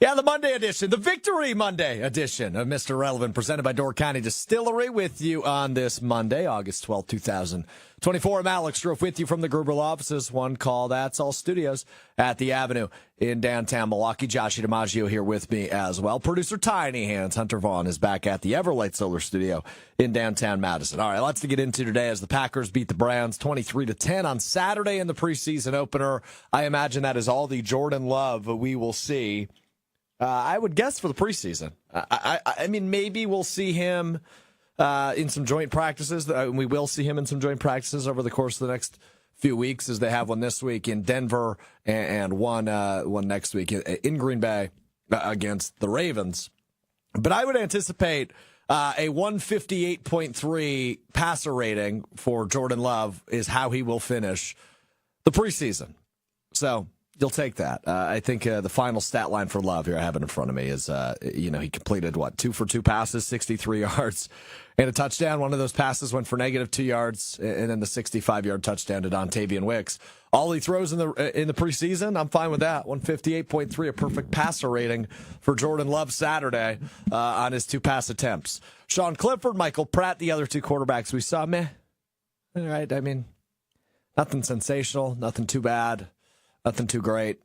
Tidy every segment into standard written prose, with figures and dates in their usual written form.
Yeah, the Monday edition, the Victory Monday edition of Mr. Relevant, presented by Door County Distillery, with you on this Monday, August 12, 2024. I'm Alex Strouf with you from the Gruber Law Offices, One Call That's All Studios at the Avenue in downtown Milwaukee. Josh DiMaggio here with me as well. Producer Tiny Hands, Hunter Vaughn, is back at the Everlight Solar Studio in downtown Madison. All right, lots to get into today as the Packers beat the Browns 23-10 on Saturday in the preseason opener. I imagine that is all the Jordan Love we will see. I would guess for the preseason. I mean, maybe we'll see him in some joint practices. We will see him in some joint practices over the course of the next few weeks, as they have one this week in Denver and one next week in Green Bay against the Ravens. But I would anticipate a 158.3 passer rating for Jordan Love is how he will finish the preseason. So you'll take that. I think the final stat line for Love here I have it in front of me is, he completed, 2 for 2 passes, 63 yards, and a touchdown. One of those passes went for -2 yards, and then the 65-yard touchdown to Dontavian Wicks. All he throws in the preseason, I'm fine with that. 158.3, a perfect passer rating for Jordan Love Saturday on his 2 pass attempts. Sean Clifford, Michael Pratt, the other 2 quarterbacks we saw, meh. All right, I mean, nothing sensational, nothing too bad. Nothing too great.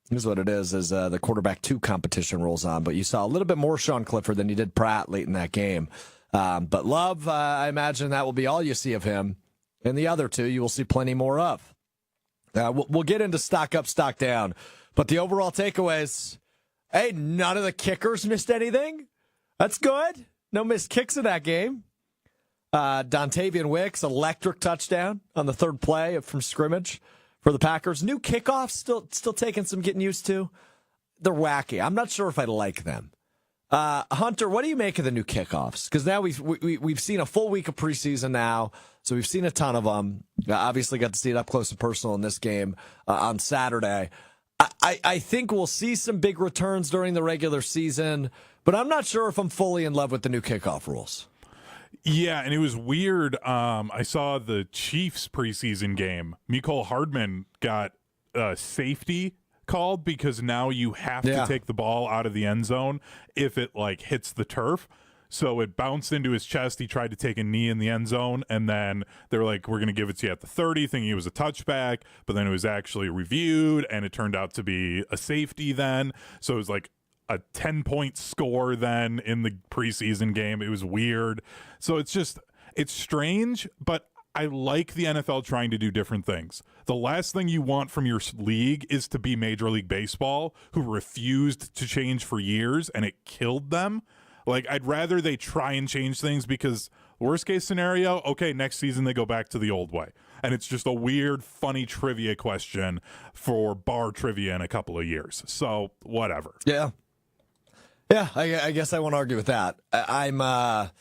Here's what it is as the quarterback 2 competition rolls on. But you saw a little bit more Sean Clifford than you did Pratt late in that game. But Love, I imagine that will be all you see of him. And the other 2 you will see plenty more of. We'll get into stock up, stock down. But the overall takeaways, hey, none of the kickers missed anything. That's good. No missed kicks in that game. Dontavian Wicks, electric touchdown on the 3rd play from scrimmage for the Packers. New kickoffs, still taking some getting used to. They're wacky. I'm not sure if I like them. Hunter, what do you make of the new kickoffs? Because now we've seen a full week of preseason now, so we've seen a ton of them. Obviously got to see it up close and personal in this game on Saturday. I think we'll see some big returns during the regular season, but I'm not sure if I'm fully in love with the new kickoff rules. Yeah, and it was weird. I saw the Chiefs preseason game. Mecole Hardman got safety called because now you have to take the ball out of the end zone if it hits the turf. So it bounced into his chest. He tried to take a knee in the end zone, and then they were like, we're going to give it to you at the 30, thinking it was a touchback, but then it was actually reviewed, and it turned out to be a safety then. So it was like a 10-point score then in the preseason game. It was weird. So it's strange, but I like the NFL trying to do different things. The last thing you want from your league is to be Major League Baseball, who refused to change for years, and it killed them. I'd rather they try and change things, because worst case scenario, okay, next season they go back to the old way. And it's just a weird, funny trivia question for bar trivia in a couple of years. So whatever. Yeah. Yeah, I guess I won't argue with that. I'm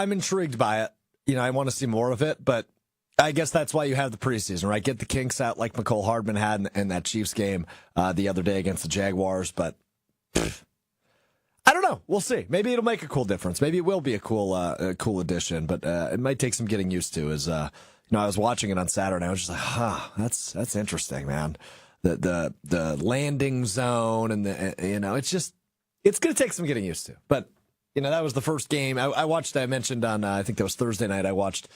intrigued by it. I want to see more of it, but I guess that's why you have the preseason, right? Get the kinks out like Mecole Hardman had in that Chiefs game the other day against the Jaguars. But I don't know. We'll see. Maybe it'll make a cool difference. Maybe it will be a cool addition, but it might take some getting used to. As I was watching it on Saturday, I was just like, that's interesting, man. The landing zone and it's going to take some getting used to. But, that was the first game. I watched, I mentioned on, I think that was Thursday night, I watched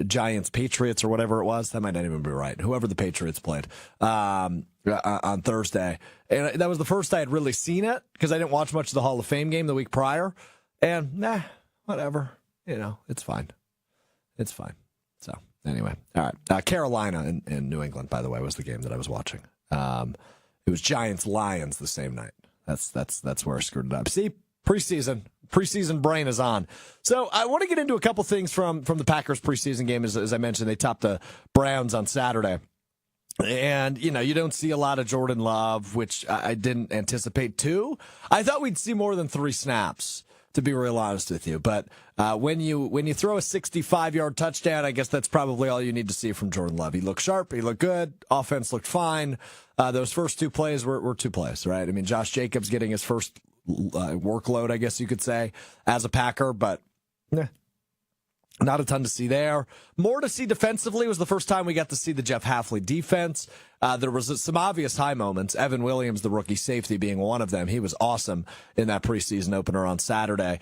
Giants, Patriots, or whatever it was. That might not even be right. Whoever the Patriots played on Thursday. And that was the first I had really seen it, because I didn't watch much of the Hall of Fame game the week prior. And, whatever. It's fine. It's fine. So, anyway. All right. Carolina and New England, by the way, was the game that I was watching. It was Giants-Lions the same night. That's where I screwed it up. See, preseason brain is on. So I want to get into a couple things from the Packers preseason game. As I mentioned, they topped the Browns on Saturday. And, you don't see a lot of Jordan Love, which I didn't anticipate too. I thought we'd see more than 3 snaps, to be real honest with you. But when you throw a 65-yard touchdown, I guess that's probably all you need to see from Jordan Love. He looked sharp. He looked good. Offense looked fine. Those first 2 plays were 2 plays, right? I mean, Josh Jacobs getting his first workload, I guess you could say, as a Packer. But not a ton to see there. More to see defensively. Was the first time we got to see the Jeff Hafley defense. There was some obvious high moments. Evan Williams, the rookie safety, being one of them. He was awesome in that preseason opener on Saturday,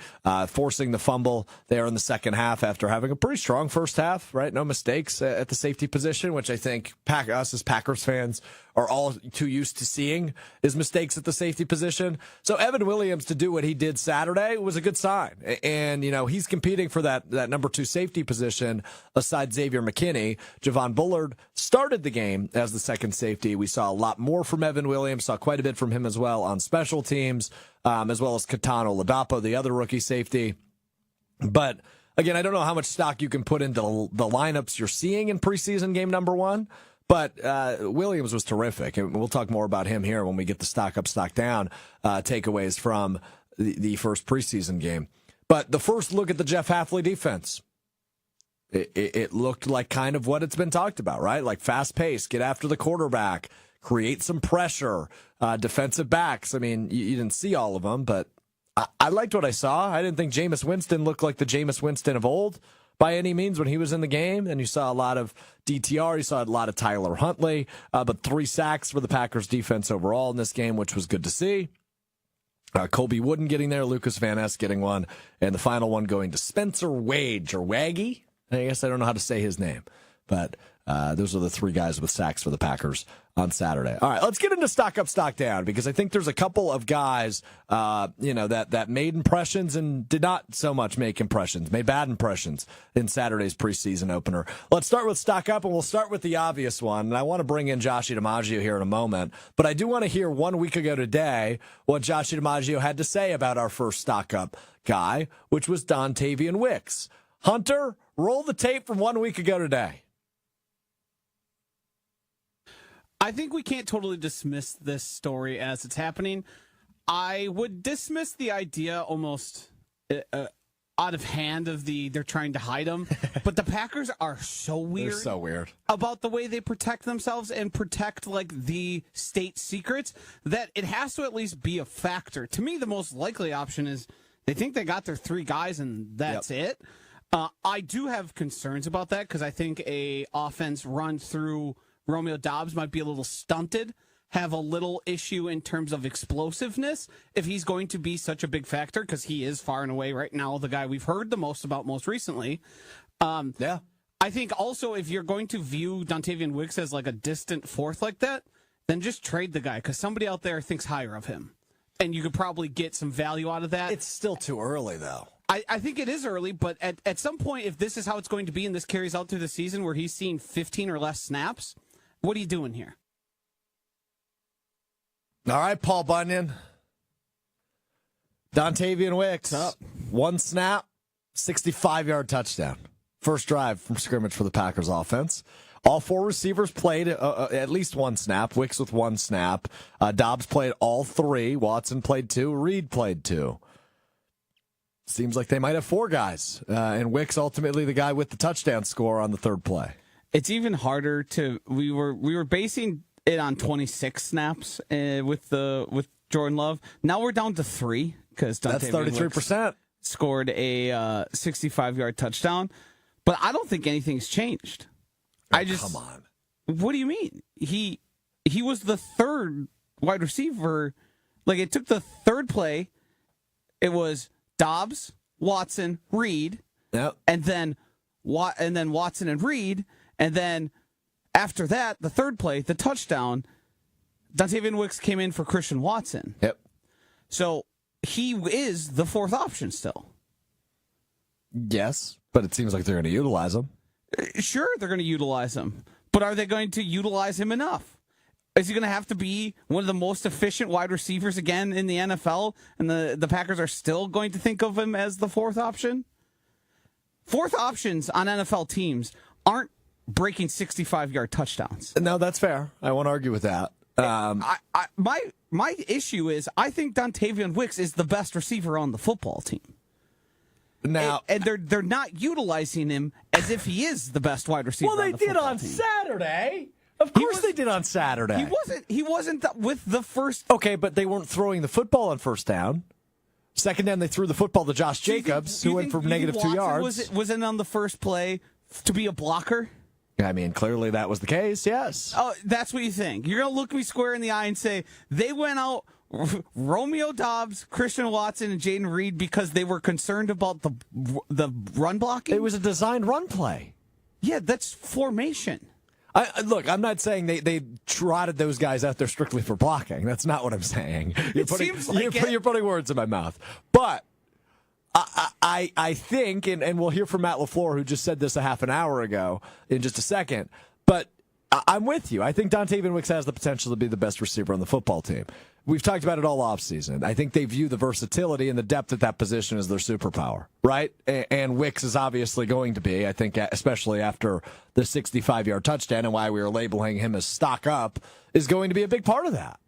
forcing the fumble there in the second half after having a pretty strong first half, right? No mistakes at the safety position, which I think us as Packers fans are all too used to seeing is mistakes at the safety position. So Evan Williams to do what he did Saturday was a good sign. And, he's competing for that number 2 safety position aside Xavier McKinney. Javon Bullard started the game as the second safety. We saw a lot more from Evan Williams, saw quite a bit from him as well on special teams, as well as Katano Ladapo, the other rookie safety. But again, I don't know how much stock you can put into the lineups you're seeing in preseason game number 1. But Williams was terrific, and we'll talk more about him here when we get the stock up, stock down takeaways from the first preseason game. But the first look at the Jeff Hafley defense, it looked like kind of what it's been talked about, right? Like fast pace, get after the quarterback, create some pressure, defensive backs. I mean, you didn't see all of them, but I liked what I saw. I didn't think Jameis Winston looked like the Jameis Winston of old by any means when he was in the game. And you saw a lot of DTR. You saw a lot of Tyler Huntley, but 3 sacks for the Packers defense overall in this game, which was good to see. Colby Wooden getting there, Lucas Van Ness getting one, and the final one going to Spencer Wage, or Waggy. I guess I don't know how to say his name, but those are the 3 guys with sacks for the Packers on Saturday. All right, let's get into stock up, stock down, because I think there's a couple of guys, that made impressions and did not so much make impressions, made bad impressions in Saturday's preseason opener. Let's start with stock up, and we'll start with the obvious one. And I want to bring in Josh DiMaggio here in a moment, but I do want to hear 1 week ago today what Josh DiMaggio had to say about our first stock up guy, which was Dontavian Wicks. Hunter, roll the tape from 1 week ago today. I think we can't totally dismiss this story as it's happening. I would dismiss the idea almost out of hand of they're trying to hide him. But the Packers are so weird. They're so weird about the way they protect themselves and protect the state secrets that it has to at least be a factor. To me, the most likely option is they think they got their 3 guys and that's it. I do have concerns about that because I think a offense run through Romeo Doubs might be a little stunted, have a little issue in terms of explosiveness if he's going to be such a big factor, because he is far and away right now the guy we've heard the most about most recently. Yeah. I think also if you're going to view Dontavian Wicks as like a distant fourth like that, then just trade the guy, because somebody out there thinks higher of him. And you could probably get some value out of that. It's still too early, though. I think it is early, but at some point, if this is how it's going to be and this carries out through the season where he's seeing 15 or less snaps, what are you doing here? All right, Paul Bunyan. Dontavian Wicks. What's up? 1 snap, 65-yard touchdown. First drive from scrimmage for the Packers offense. All 4 receivers played at least 1 snap. Wicks with 1 snap. Dobbs played all 3. Watson played 2. Reed played 2. Seems like they might have 4 guys. And Wicks ultimately the guy with the touchdown score on the 3rd play. It's even harder to. We were basing it on 26 snaps with Jordan Love. Now we're down to 3 because that's 33%. Scored a 65-yard touchdown, but I don't think anything's changed. Oh, come on. What do you mean? He was the 3rd wide receiver. Like, it took the 3rd play. It was Dobbs, Watson, Reed, yep, and then Watson and Reed. And then after that, the 3rd play, the touchdown, Dontavian Wicks came in for Christian Watson. Yep. So he is the 4th option still. Yes, but it seems like they're going to utilize him. Sure, they're going to utilize him. But are they going to utilize him enough? Is he going to have to be one of the most efficient wide receivers again in the NFL? And the Packers are still going to think of him as the 4th option? 4th options on NFL teams aren't breaking 65-yard touchdowns. No, that's fair. I won't argue with that. My issue is I think Dontavian Wicks is the best receiver on the football team. Now, and they're not utilizing him as if he is the best wide receiver. Well, they on the did football on team. Saturday. Of course they did on Saturday. He wasn't with the first. Okay, but they weren't throwing the football on first down. Second down, they threw the football to Josh Jacobs, who went for negative 2 yards. Was it on the first play to be a blocker? I mean, clearly that was the case, yes. Oh, that's what you think. You're going to look me square in the eye and say, they went out Romeo Doubs, Christian Watson, and Jaden Reed because they were concerned about the run blocking? It was a designed run play. Yeah, that's formation. Look, I'm not saying they trotted those guys out there strictly for blocking. That's not what I'm saying. You're putting words in my mouth. But I think, and we'll hear from Matt LaFleur, who just said this a half an hour ago, in just a second, but I'm with you. I think Dontavian Wicks has the potential to be the best receiver on the football team. We've talked about it all offseason. I think they view the versatility and the depth at that position as their superpower, right? And Wicks is obviously going to be, I think, especially after the 65-yard touchdown and why we were labeling him as stock up, is going to be a big part of that.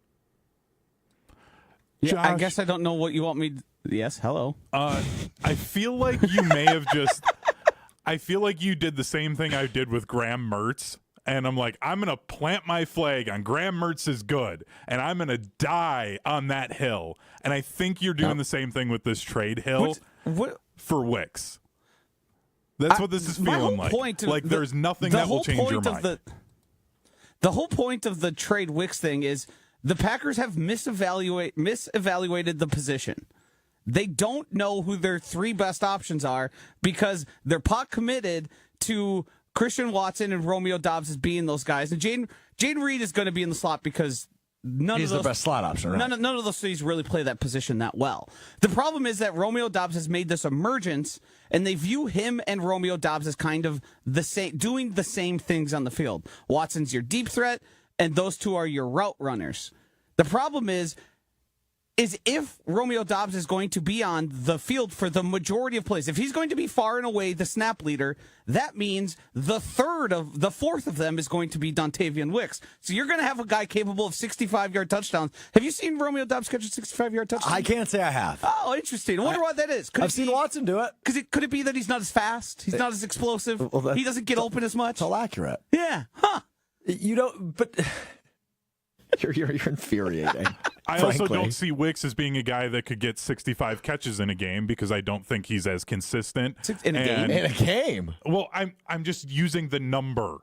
Yeah, I guess I don't know what you want me to... Yes, hello. I feel like you may have just... I feel like you did the same thing I did with Graham Mertz. And I'm like, I'm going to plant my flag on Graham Mertz is good, and I'm going to die on that hill. And I think you're doing the same thing with this trade hill for Wicks. That's what this is feeling like. There's nothing that will change your mind. The whole point of the trade Wicks thing is the Packers have misevaluated the position. They don't know who their three best options are because they're pot committed to Christian Watson and Romeo Doubs as being those guys. And Jaden Reed is going to be in the slot because he's the best slot option, right? None of those things really play that position that well. The problem is that Romeo Doubs has made this emergence, and they view him and Romeo Doubs as kind of the same, doing the same things on the field. Watson's your deep threat, and those two are your route runners. The problem is if Romeo Doubs is going to be on the field for the majority of plays, if he's going to be far and away the snap leader, that means the fourth of them is going to be Dontavian Wicks. So you're going to have a guy capable of 65-yard touchdowns. Have you seen Romeo Doubs catch a 65-yard touchdown? I can't say I have. Oh, interesting. I wonder why that is. I've seen Watson do it. Could it be that he's not as fast? He's not as explosive? He doesn't get open as much? It's all accurate. Yeah. Huh. You don't, but... You're infuriating. I also don't see Wicks as being a guy that could get 65 catches in a game because I don't think he's as consistent. In a game? Well, I'm just using the number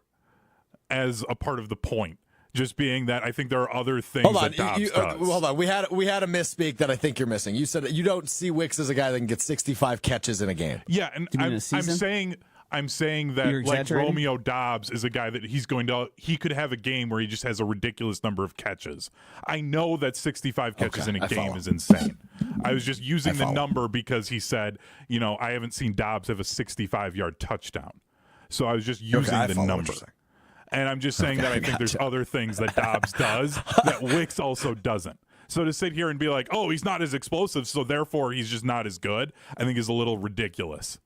as a part of the point. Just being that I think there are other things that Dobbs does. Hold on. We had a misspeak that I think you're missing. You said you don't see Wicks as a guy that can get 65 catches in a game. Yeah, and I'm saying that like Romeo Doubs is a guy that he could have a game where he just has a ridiculous number of catches. I know that 65 catches in a game is insane. I was just using the number because he said, I haven't seen Doubs have a 65-yard touchdown. So I was just using the number. And I'm just saying that I think there's other things that Doubs does that Wicks also doesn't. So to sit here and be like, oh, he's not as explosive, so therefore he's just not as good, I think is a little ridiculous.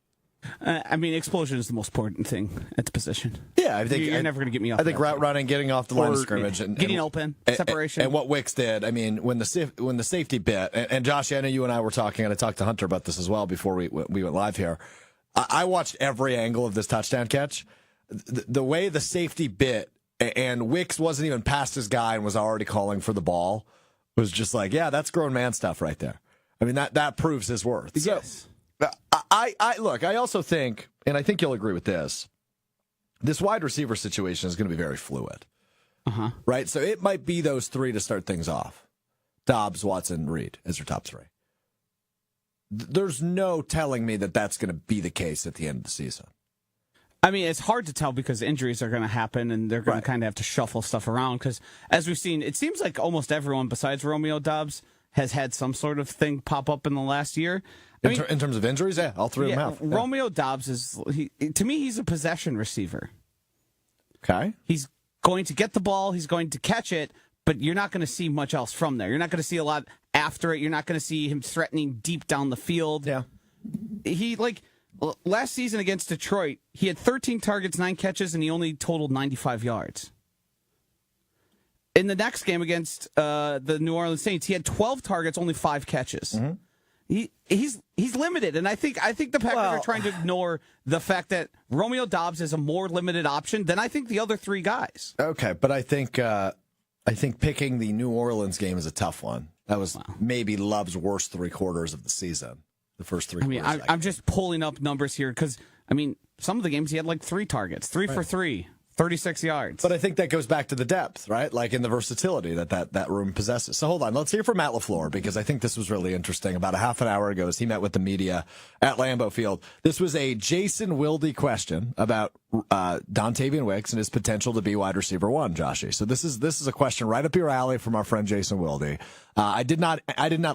Explosion is the most important thing at the position. Yeah, I think you're never going to get me off. I think route running, getting off the line of scrimmage, and getting open, separation, and what Wicks did. I mean, when the safety bit, and Josh, I know you and I were talking, and I talked to Hunter about this as well before we went live here. I watched every angle of this touchdown catch. The way the safety bit, and Wicks wasn't even past his guy and was already calling for the ball, was just like, yeah, that's grown man stuff right there. I mean, that proves his worth. Yes. So, I also think, and I think you'll agree with this wide receiver situation is going to be very fluid. Right? So it might be those three to start things off. Dobbs, Watson, Reed as your top three. There's no telling me that that's going to be the case at the end of the season. I mean, it's hard to tell because injuries are going to happen and they're going to kind of have to shuffle stuff around because, as we've seen, it seems like almost everyone besides Romeo Doubs has had some sort of thing pop up in the last year. In terms of injuries, yeah, all three of them have. Yeah. Romeo Doubs to me, he's a possession receiver. Okay. He's going to get the ball, he's going to catch it, but you're not going to see much else from there. You're not going to see a lot after it. You're not going to see him threatening deep down the field. Yeah. Last season against Detroit, he had 13 targets, 9 catches, and he only totaled 95 yards. In the next game against the New Orleans Saints, he had 12 targets, only 5 catches. Mm-hmm. He's limited, and I think the Packers are trying to ignore the fact that Romeo Doubs is a more limited option than I think the other three guys. Okay, but I think picking the New Orleans game is a tough one. That was maybe Love's worst 3 quarters of the season. The first 3 quarters. I'm just pulling up numbers here because some of the games he had like 3 targets, 3 for 3, 36 yards. But I think that goes back to the depth, right? Like in the versatility that room possesses. So hold on. Let's hear from Matt LaFleur, because I think this was really interesting. About a half an hour ago, as he met with the media at Lambeau Field, this was a Jason Wilde question about Dontavian Wicks and his potential to be wide receiver one, Joshy. So this is a question right up your alley from our friend Jason Wilde. I did not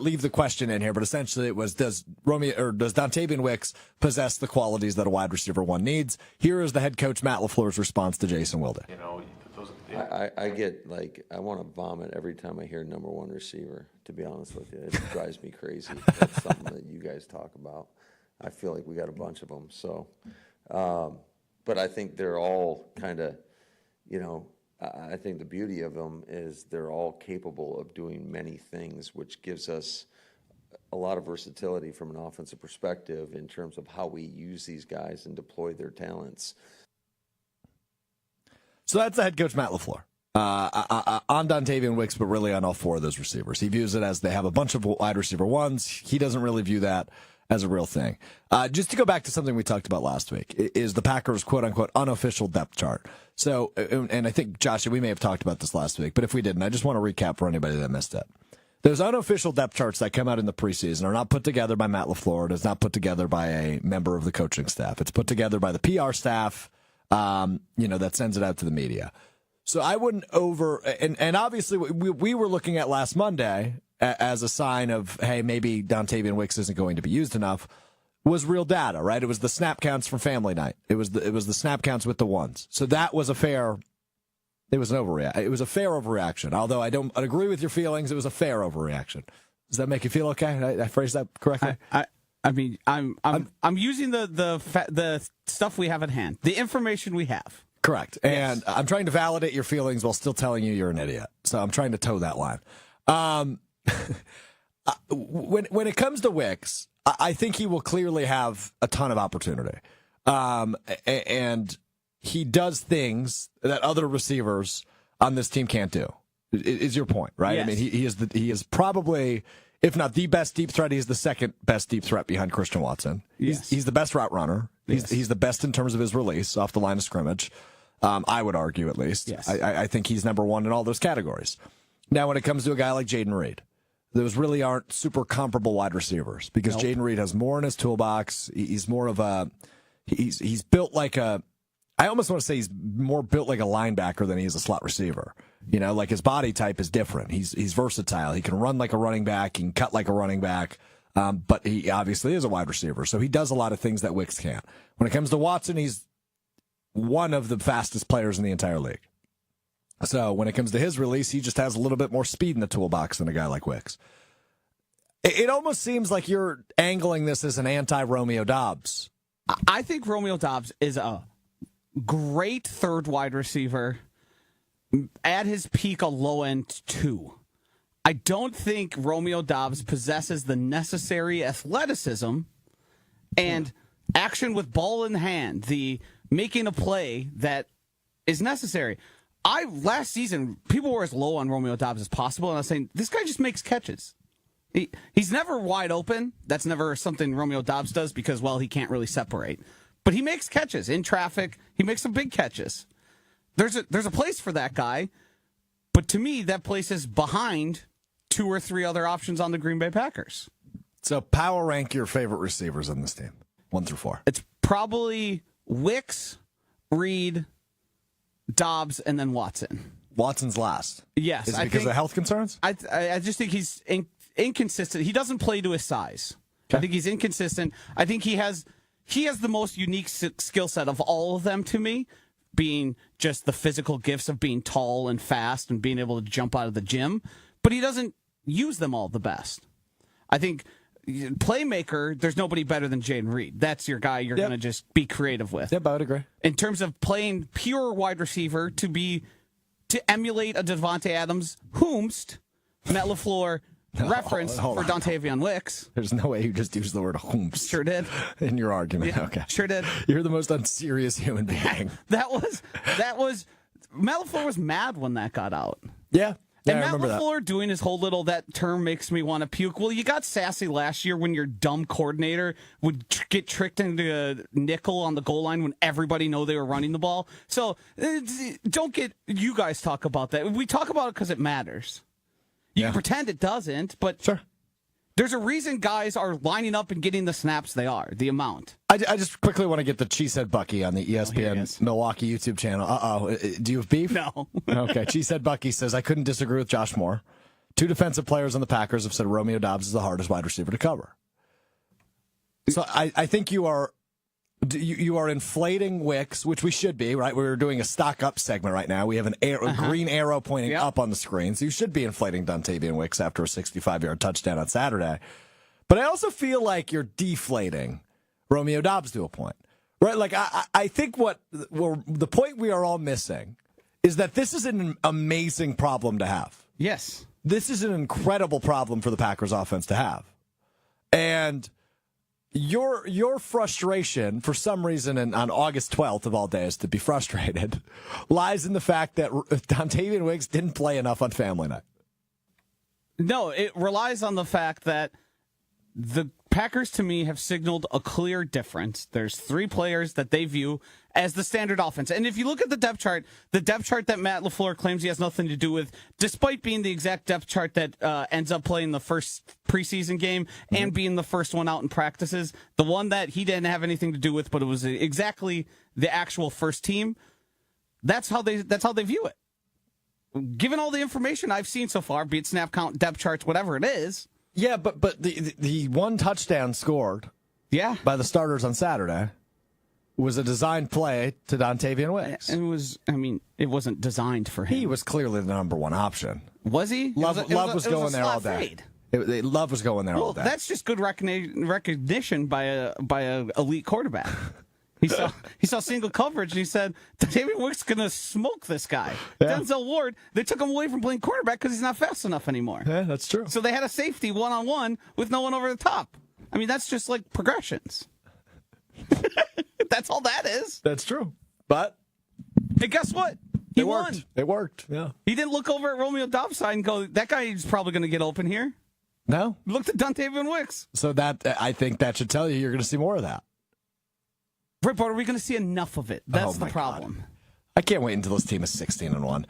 leave the question in here, but essentially it was, does Dontavian Wicks possess the qualities that a wide receiver one needs? Here is the head coach Matt LaFleur's response to Jason Wilde. I get I want to vomit every time I hear number one receiver, to be honest with you. It drives me crazy. That's something that you guys talk about. I feel like we got a bunch of them. So, but I think they're all kind of, I think the beauty of them is they're all capable of doing many things, which gives us a lot of versatility from an offensive perspective in terms of how we use these guys and deploy their talents. So that's the head coach, Matt LaFleur, on Dontavian Wicks, but really on all four of those receivers. He views it as they have a bunch of wide receiver ones. He doesn't really view that as a real thing. Just to go back to something we talked about last week, is the Packers' quote-unquote unofficial depth chart. So, and I think, Josh, we may have talked about this last week, but if we didn't, I just want to recap for anybody that missed it. Those unofficial depth charts that come out in the preseason are not put together by Matt LaFleur. It is not put together by a member of the coaching staff. It's put together by the PR staff, that sends it out to the media. So I wouldn't and obviously we were looking at last Monday as a sign of, hey, maybe Dontavian Wicks isn't going to be used enough, was real data, right? It was the snap counts from family night. It was the snap counts with the ones. So that was a fair overreaction. Although I don't agree with your feelings, it was a fair overreaction. Does that make you feel okay? I phrased that correctly? I mean, I'm using the stuff we have at hand, the information we have. Correct. And I'm trying to validate your feelings while still telling you you're an idiot. So I'm trying to toe that line. When it comes to Wicks, I think he will clearly have a ton of opportunity. And he does things that other receivers on this team can't do, is your point, right? Yes. I mean, he is probably, if not the best deep threat, he's the second best deep threat behind Christian Watson. Yes. He's the best route runner. He's the best in terms of his release off the line of scrimmage. I would argue, at least. Yes. I think he's number one in all those categories. Now, when it comes to a guy like Jaden Reed, those really aren't super comparable wide receivers, because Jaden Reed has more in his toolbox. He's more of he's built like I almost want to say he's more built like a linebacker than he is a slot receiver. Like his body type is different. He's versatile. He can run like a running back. He can cut like a running back. But he obviously is a wide receiver. So he does a lot of things that Wicks can't. When it comes to Watson, he's one of the fastest players in the entire league. So when it comes to his release, he just has a little bit more speed in the toolbox than a guy like Wicks. It almost seems like you're angling this as an anti-Romeo Doubs. I think Romeo Doubs is a great third wide receiver. At his peak, a low-end 2. I don't think Romeo Doubs possesses the necessary athleticism and action with ball in hand, the making a play that is necessary. Last season, people were as low on Romeo Doubs as possible, and I was saying, this guy just makes catches. He's never wide open. That's never something Romeo Doubs does because, he can't really separate. But he makes catches in traffic. He makes some big catches. There's a place for that guy, but to me, that place is behind 2 or 3 other options on the Green Bay Packers. So power rank your favorite receivers on this team, 1 through 4. It's probably Wicks, Reed, Doubs, and then Watson. Watson's last. Yes. Is it because of health concerns? I just think he's inconsistent. He doesn't play to his size. Okay. I think he's inconsistent. I think he has the most unique skill set of all of them to me, being just the physical gifts of being tall and fast and being able to jump out of the gym. But he doesn't use them all the best. I think playmaker, there's nobody better than Jaden Reed. That's your guy you're going to just be creative with. Yep, I would agree. In terms of playing pure wide receiver, to emulate a Devontae Adams, whomst Matt LaFleur reference for Dontavian Wicks. There's no way you just used the word whomst. Sure did. In your argument. Yeah, okay. Sure did. You're the most unserious human being. That was Matt LaFleur was mad when that got out. Yeah. Yeah, and I Matt remember that. LaFleur doing his whole little, that term makes me want to puke. Well, you got sassy last year when your dumb coordinator would get tricked into a nickel on the goal line when everybody know they were running the ball. So don't get, you guys talk about that. We talk about it because it matters. You can pretend it doesn't, but Sure. There's a reason guys are lining up and getting the snaps they are, the amount. I just quickly want to get the Cheesehead Bucky on the ESPN Milwaukee YouTube channel. Do you have beef? No. Okay. Cheesehead Bucky says, I couldn't disagree with Josh Moore. 2 defensive players on the Packers have said Romeo Doubs is the hardest wide receiver to cover. So I think you are inflating Wicks, which we should be, right? We're doing a stock up segment right now. We have a green arrow pointing up on the screen. So you should be inflating Dontavian Wicks after a 65-yard touchdown on Saturday. But I also feel like you're deflating Romeo Doubs to a point, right? Like I think the point we are all missing is that this is an amazing problem to have. Yes. This is an incredible problem for the Packers offense to have. And your frustration, for some reason, and on August 12th of all days to be frustrated, lies in the fact that Dontavian Wicks didn't play enough on Family Night. No, it relies on the fact that the Packers, to me, have signaled a clear difference. There's 3 players that they view as the standard offense. And if you look at the depth chart that Matt LaFleur claims he has nothing to do with, despite being the exact depth chart that ends up playing the first preseason game and being the first one out in practices, the one that he didn't have anything to do with, but it was exactly the actual first team, that's how they view it. Given all the information I've seen so far, be it snap count, depth charts, whatever it is. Yeah, but the one touchdown scored by the starters on Saturday was a designed play to Dontavian Wicks. It wasn't designed for him. He was clearly the number one option. Was he? Love was going there all day. Love was going there all day. That's just good recognition by a elite quarterback. He saw single coverage and he said, David Wick's going to smoke this guy. Yeah. Denzel Ward, they took him away from playing quarterback because he's not fast enough anymore. Yeah, that's true. So they had a safety one-on-one with no one over the top. I mean, that's just like progressions. That's all that is. That's true. But hey, guess what? He won. It worked, yeah. He didn't look over at Romeo Doubs' side and go, that guy is probably going to get open here. No. Looked at Dontavian Wicks. So I think that should tell you you're going to see more of that. Right, but are we going to see enough of it? That's the problem. God. I can't wait until this team is 16-1. All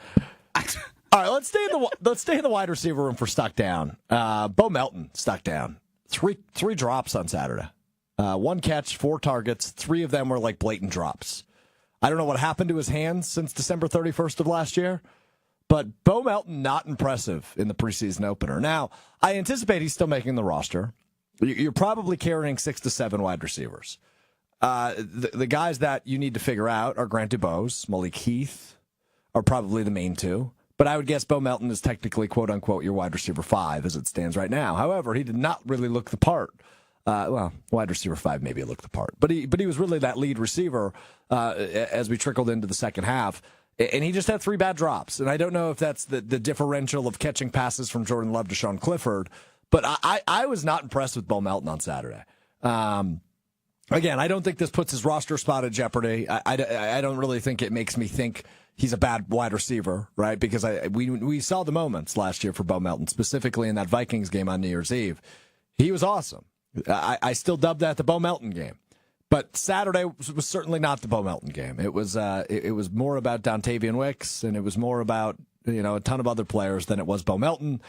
right, let's stay in the wide receiver room for stuck down. Bo Melton stuck down. Three drops on Saturday. 1 catch, 4 targets. 3 of them were like blatant drops. I don't know what happened to his hands since December 31st of last year, but Bo Melton not impressive in the preseason opener. Now, I anticipate he's still making the roster. You're probably carrying 6 to 7 wide receivers. The guys that you need to figure out are Grant DuBose, Malik Heath are probably the main 2. But I would guess Bo Melton is technically, quote unquote, your wide receiver 5 as it stands right now. However, he did not really look the part. Wide receiver 5 maybe looked the part, but he was really that lead receiver as we trickled into the second half. And he just had 3 bad drops. And I don't know if that's the differential of catching passes from Jordan Love to Sean Clifford, but I was not impressed with Bo Melton on Saturday. Again, I don't think this puts his roster spot at jeopardy. I don't really think it makes me think he's a bad wide receiver, right? Because we saw the moments last year for Bo Melton, specifically in that Vikings game on New Year's Eve. He was awesome. I still dub that the Bo Melton game. But Saturday was certainly not the Bo Melton game. It was more about Dontavian Wicks, and it was more about a ton of other players than it was Bo Melton.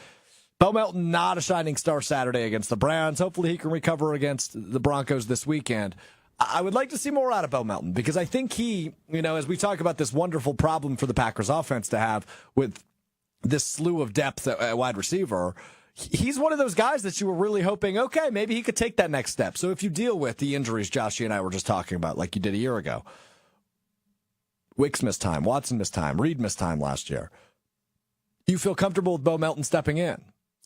Bo Melton, not a shining star Saturday against the Browns. Hopefully he can recover against the Broncos this weekend. I would like to see more out of Bo Melton because I think he, as we talk about this wonderful problem for the Packers offense to have with this slew of depth at wide receiver, he's one of those guys that you were really hoping, okay, maybe he could take that next step. So if you deal with the injuries Joshie and I were just talking about, like you did a year ago, Wicks missed time, Watson missed time, Reed missed time last year, you feel comfortable with Bo Melton stepping in.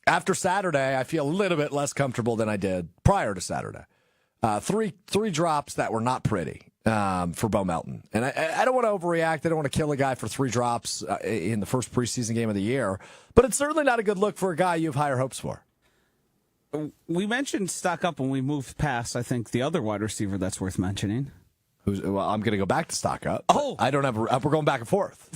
After Saturday, I feel a little bit less comfortable than I did prior to Saturday. Three drops that were not pretty for Bo Melton. And I don't want to overreact. I don't want to kill a guy for 3 drops in the first preseason game of the year. But it's certainly not a good look for a guy you have higher hopes for. We mentioned stock up when we moved past, I think, the other wide receiver that's worth mentioning. I'm going to go back to stock up. Oh. I don't have. We're going back and forth.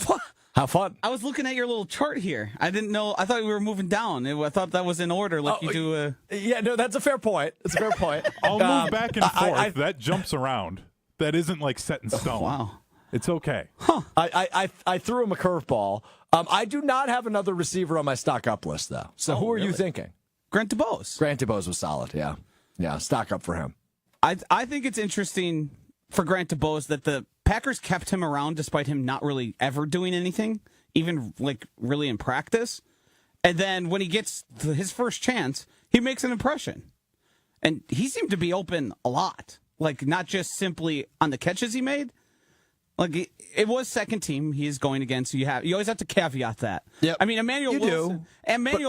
How fun. I was looking at your little chart here. I didn't know. I thought we were moving down. I thought that was in order, like you do. Yeah, no, that's a fair point. It's a fair point. I'll move back and forth. That jumps around. That isn't like set in stone. Wow. It's okay. Huh. I threw him a curveball. I do not have another receiver on my stock up list, though. So who are you thinking? Grant DuBose. Grant DuBose was solid, yeah. Yeah, stock up for him. I think it's interesting for Grant DuBose that the Packers kept him around despite him not really ever doing anything, even like really in practice. And then when he gets his first chance, he makes an impression. And he seemed to be open a lot, like not just simply on the catches he made. Like it was second team he is going against. So you always have to caveat that. Yep. I mean, Emmanuel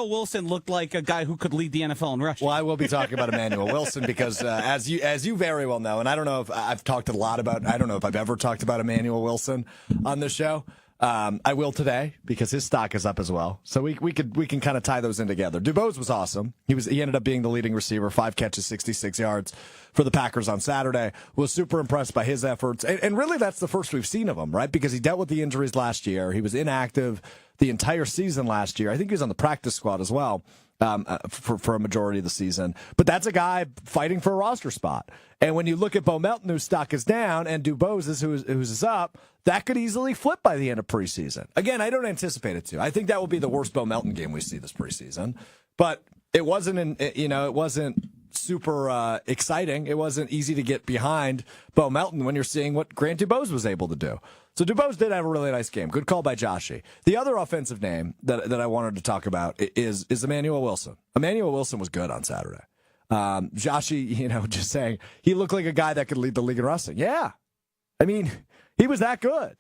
Wilson looked like a guy who could lead the NFL in rushing. Well, I will be talking about Emmanuel Wilson because as you very well know, and I don't know if I've talked a lot about. I don't know if I've ever talked about Emmanuel Wilson on this show. I will today because his stock is up as well. So we can kind of tie those in together. DuBose was awesome. He ended up being the leading receiver, 5 catches, 66 yards for the Packers on Saturday. Was super impressed by his efforts. And really that's the first we've seen of him, right? Because he dealt with the injuries last year. He was inactive the entire season last year. I think he was on the practice squad as well. For a majority of the season. But that's a guy fighting for a roster spot. And when you look at Bo Melton, whose stock is down, and DuBose, who's is up, that could easily flip by the end of preseason. Again, I don't anticipate it to. I think that will be the worst Bo Melton game we see this preseason. But it wasn't, it wasn't super exciting. It wasn't easy to get behind Bo Melton when you're seeing what Grant DuBose was able to do. So DuBose did have a really nice game. Good call by Joshy. The other offensive name that I wanted to talk about is Emmanuel Wilson. Emmanuel Wilson was good on Saturday. Joshy, just saying, he looked like a guy that could lead the league in rushing. Yeah. I mean, he was that good.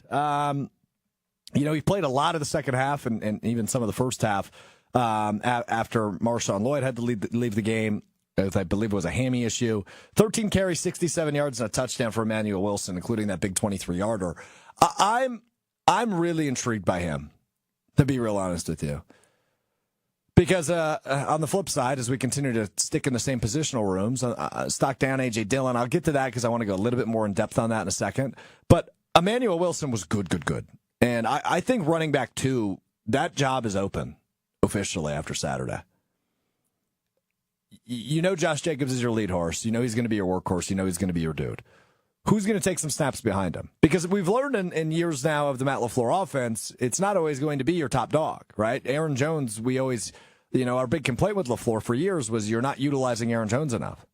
He played a lot of the second half and even some of the first half after Marshawn Lloyd had to leave the game. I believe it was a hammy issue. 13 carries, 67 yards, and a touchdown for Emmanuel Wilson, including that big 23-yarder. I'm really intrigued by him, to be real honest with you. Because on the flip side, as we continue to stick in the same positional rooms, stock down A.J. Dillon. I'll get to that because I want to go a little bit more in depth on that in a second. But Emmanuel Wilson was good. And I think running back 2, that job is open officially after Saturday. Josh Jacobs is your lead horse. He's going to be your workhorse. He's going to be your dude. Who's going to take some snaps behind him? Because we've learned in years now of the Matt LaFleur offense, it's not always going to be your top dog, right? Aaron Jones, we always, our big complaint with LaFleur for years was you're not utilizing Aaron Jones enough.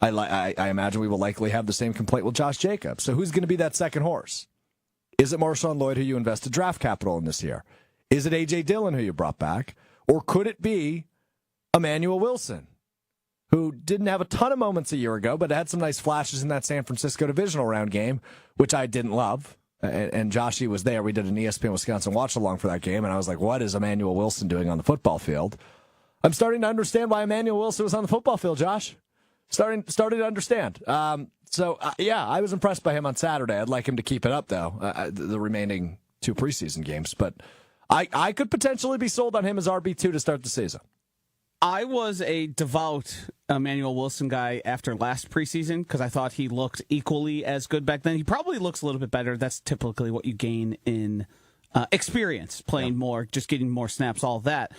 I imagine we will likely have the same complaint with Josh Jacobs. So who's going to be that second horse? Is it Marshawn Lloyd, who you invested draft capital in this year? Is it A.J. Dillon, who you brought back? Or could it be Emmanuel Wilson, who didn't have a ton of moments a year ago, but had some nice flashes in that San Francisco divisional round game, which I didn't love. And Joshy was there. We did an ESPN Wisconsin watch-along for that game, and I was like, what is Emmanuel Wilson doing on the football field? I'm starting to understand why Emmanuel Wilson was on the football field, Josh. Starting to understand. I was impressed by him on Saturday. I'd like him to keep it up, though, the remaining 2 preseason games. But I could potentially be sold on him as RB2 to start the season. I was a devout Emmanuel Wilson guy after last preseason because I thought he looked equally as good back then. He probably looks a little bit better. That's typically what you gain in experience, playing more, just getting more snaps, all of that.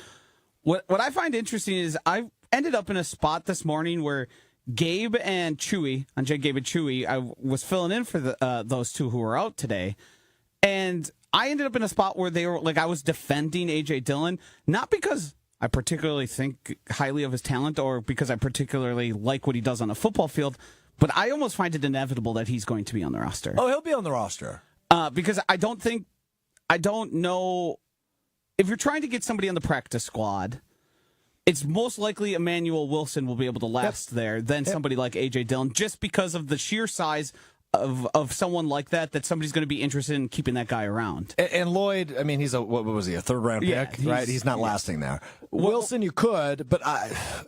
What I find interesting is I ended up in a spot this morning where Gabe and Chewy, on J. Gabe and Chewy, I was filling in for those two who were out today. And I ended up in a spot where they were like, I was defending A.J. Dillon, not because I particularly think highly of his talent or because I particularly like what he does on a football field, but I almost find it inevitable that he's going to be on the roster. Oh, he'll be on the roster. Because I don't know, if you're trying to get somebody on the practice squad, it's most likely Emmanuel Wilson will be able to last there than somebody like A.J. Dillon, just because of the sheer size of someone like that somebody's going to be interested in keeping that guy around. And Lloyd, I mean, he's what was he, a 3rd round pick, right? He's not lasting there. Wilson, you could, but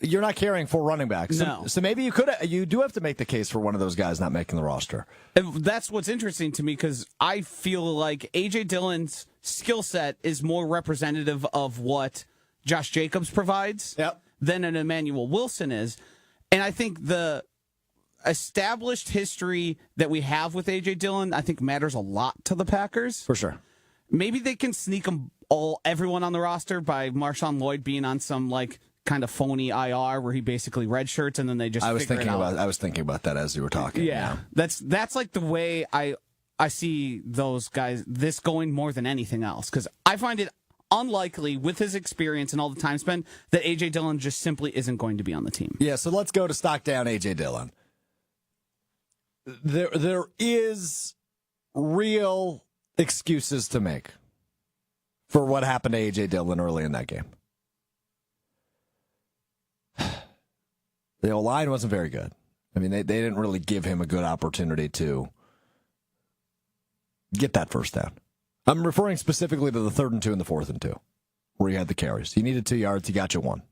you're not carrying 4 running backs. So maybe you do have to make the case for one of those guys not making the roster. And that's what's interesting to me because I feel like A.J. Dillon's skill set is more representative of what Josh Jacobs provides than an Emmanuel Wilson is. And I think the established history that we have with A.J. Dillon, I think matters a lot to the Packers. For sure. maybe they can sneak everyone on the roster by Marshawn Lloyd being on some like kind of phony IR where he basically redshirts and then they just. I was thinking about that as you were talking. Yeah, that's like the way I see those guys. This going more than anything else because I find it unlikely with his experience and all the time spent that A.J. Dillon just simply isn't going to be on the team. Yeah, so let's go to stock down A.J. Dillon. There is real excuses to make for what happened to A.J. Dillon early in that game. The O-line wasn't very good. I mean, they didn't really give him a good opportunity to get that first down. I'm referring specifically to the 3rd and 2 and the 4th and 2, where he had the carries. He needed 2 yards. He got you 1.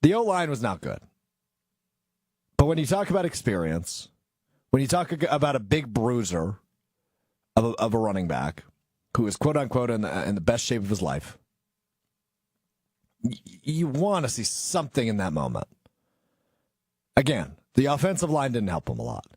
The O-line was not good. But when you talk about experience, when you talk about a big bruiser of a running back who is quote-unquote in the best shape of his life, you want to see something in that moment. Again, the offensive line didn't help him a lot.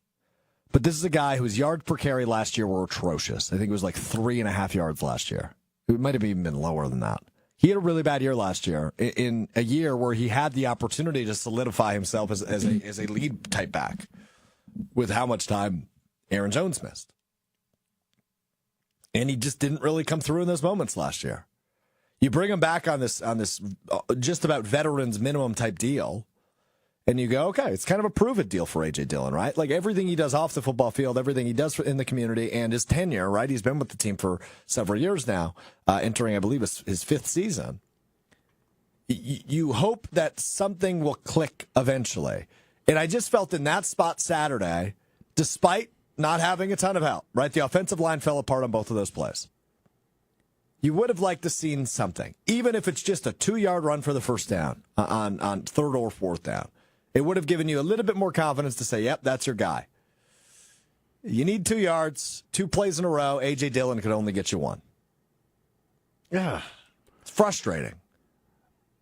But this is a guy whose yards per carry last year were atrocious. I think it was like 3.5 yards last year. It might have even been lower than that. He had a really bad year last year, in a year where he had the opportunity to solidify himself as a lead type back with how much time Aaron Jones missed. And he just didn't really come through in those moments last year. You bring him back on this just about veterans minimum type deal, and you go, okay, it's kind of a prove-it deal for A.J. Dillon, right? Like everything he does off the football field, everything he does in the community, and his tenure, right? He's been with the team for several years now, entering, I believe, his 5th season. You hope that something will click eventually. And I just felt in that spot Saturday, despite not having a ton of help, right? The offensive line fell apart on both of those plays. You would have liked to seen something, even if it's just a 2-yard run for the first down on 3rd or 4th down. It would have given you a little bit more confidence to say, yep, that's your guy. You need 2 yards, 2 plays in a row. A.J. Dillon could only get you 1. Yeah, it's frustrating.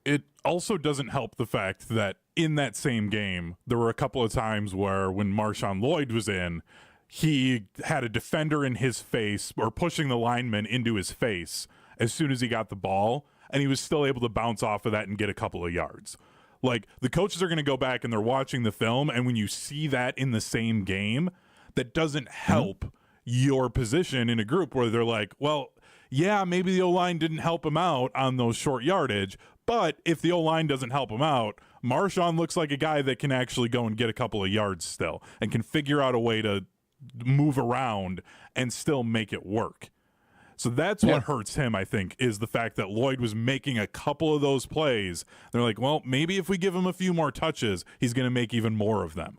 It also doesn't help the fact that in that same game, there were a couple of times where when Marshawn Lloyd was in, he had a defender in his face or pushing the lineman into his face as soon as he got the ball, and he was still able to bounce off of that and get a couple of yards. Like, the coaches are going to go back and they're watching the film, and when you see that in the same game, that doesn't help your position in a group where they're like, well, yeah, maybe the O-line didn't help him out on those short yardage, but if the O-line doesn't help him out, Marshawn looks like a guy that can actually go and get a couple of yards still and can figure out a way to move around and still make it work. So that's what hurts him, I think, is the fact that Lloyd was making a couple of those plays. They're like, well, maybe if we give him a few more touches, he's going to make even more of them.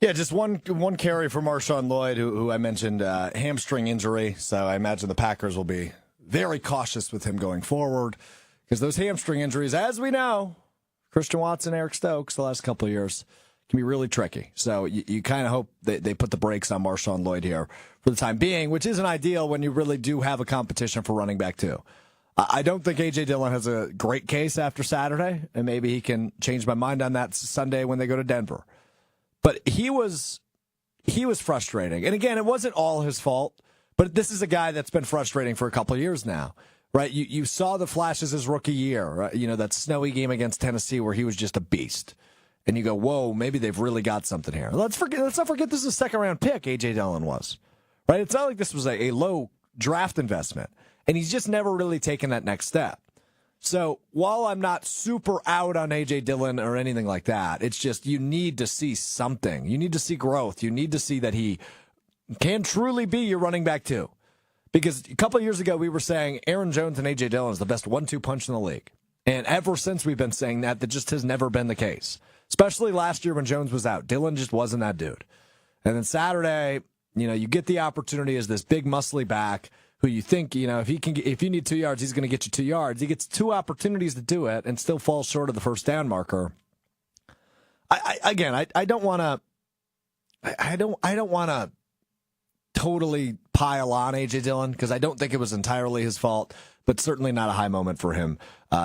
Yeah, just one carry for Marshawn Lloyd, who I mentioned, hamstring injury. So I imagine the Packers will be very cautious with him going forward because those hamstring injuries, as we know, Christian Watson, Eric Stokes, the last couple of years, can be really tricky. So you kind of hope they put the brakes on Marshawn Lloyd here for the time being, which isn't ideal when you really do have a competition for running back too. I don't think A.J. Dillon has a great case after Saturday, and maybe he can change my mind on that Sunday when they go to Denver. But he was frustrating. And again, it wasn't all his fault, but this is a guy that's been frustrating for a couple of years now, right? You saw the flashes his rookie year, right? You know, that snowy game against Tennessee where he was just a beast. And you go, whoa, maybe they've really got something here. Let's not forget this is a second-round pick, A.J. Dillon was. Right? It's not like this was a low draft investment. And he's just never really taken that next step. So while I'm not super out on A.J. Dillon or anything like that, it's just you need to see something. You need to see growth. You need to see that he can truly be your running back too. Because a couple of years ago, we were saying Aaron Jones and A.J. Dillon is the best 1-2 punch in the league. And ever since we've been saying that just has never been the case. Especially last year when Jones was out. Dillon just wasn't that dude. And then Saturday, you know, you get the opportunity as this big muscly back who you think, you know, if you need 2 yards, he's going to get you 2 yards. He gets 2 opportunities to do it and still falls short of the first down marker. I don't want to totally pile on A.J. Dillon because I don't think it was entirely his fault. but certainly not a high moment for him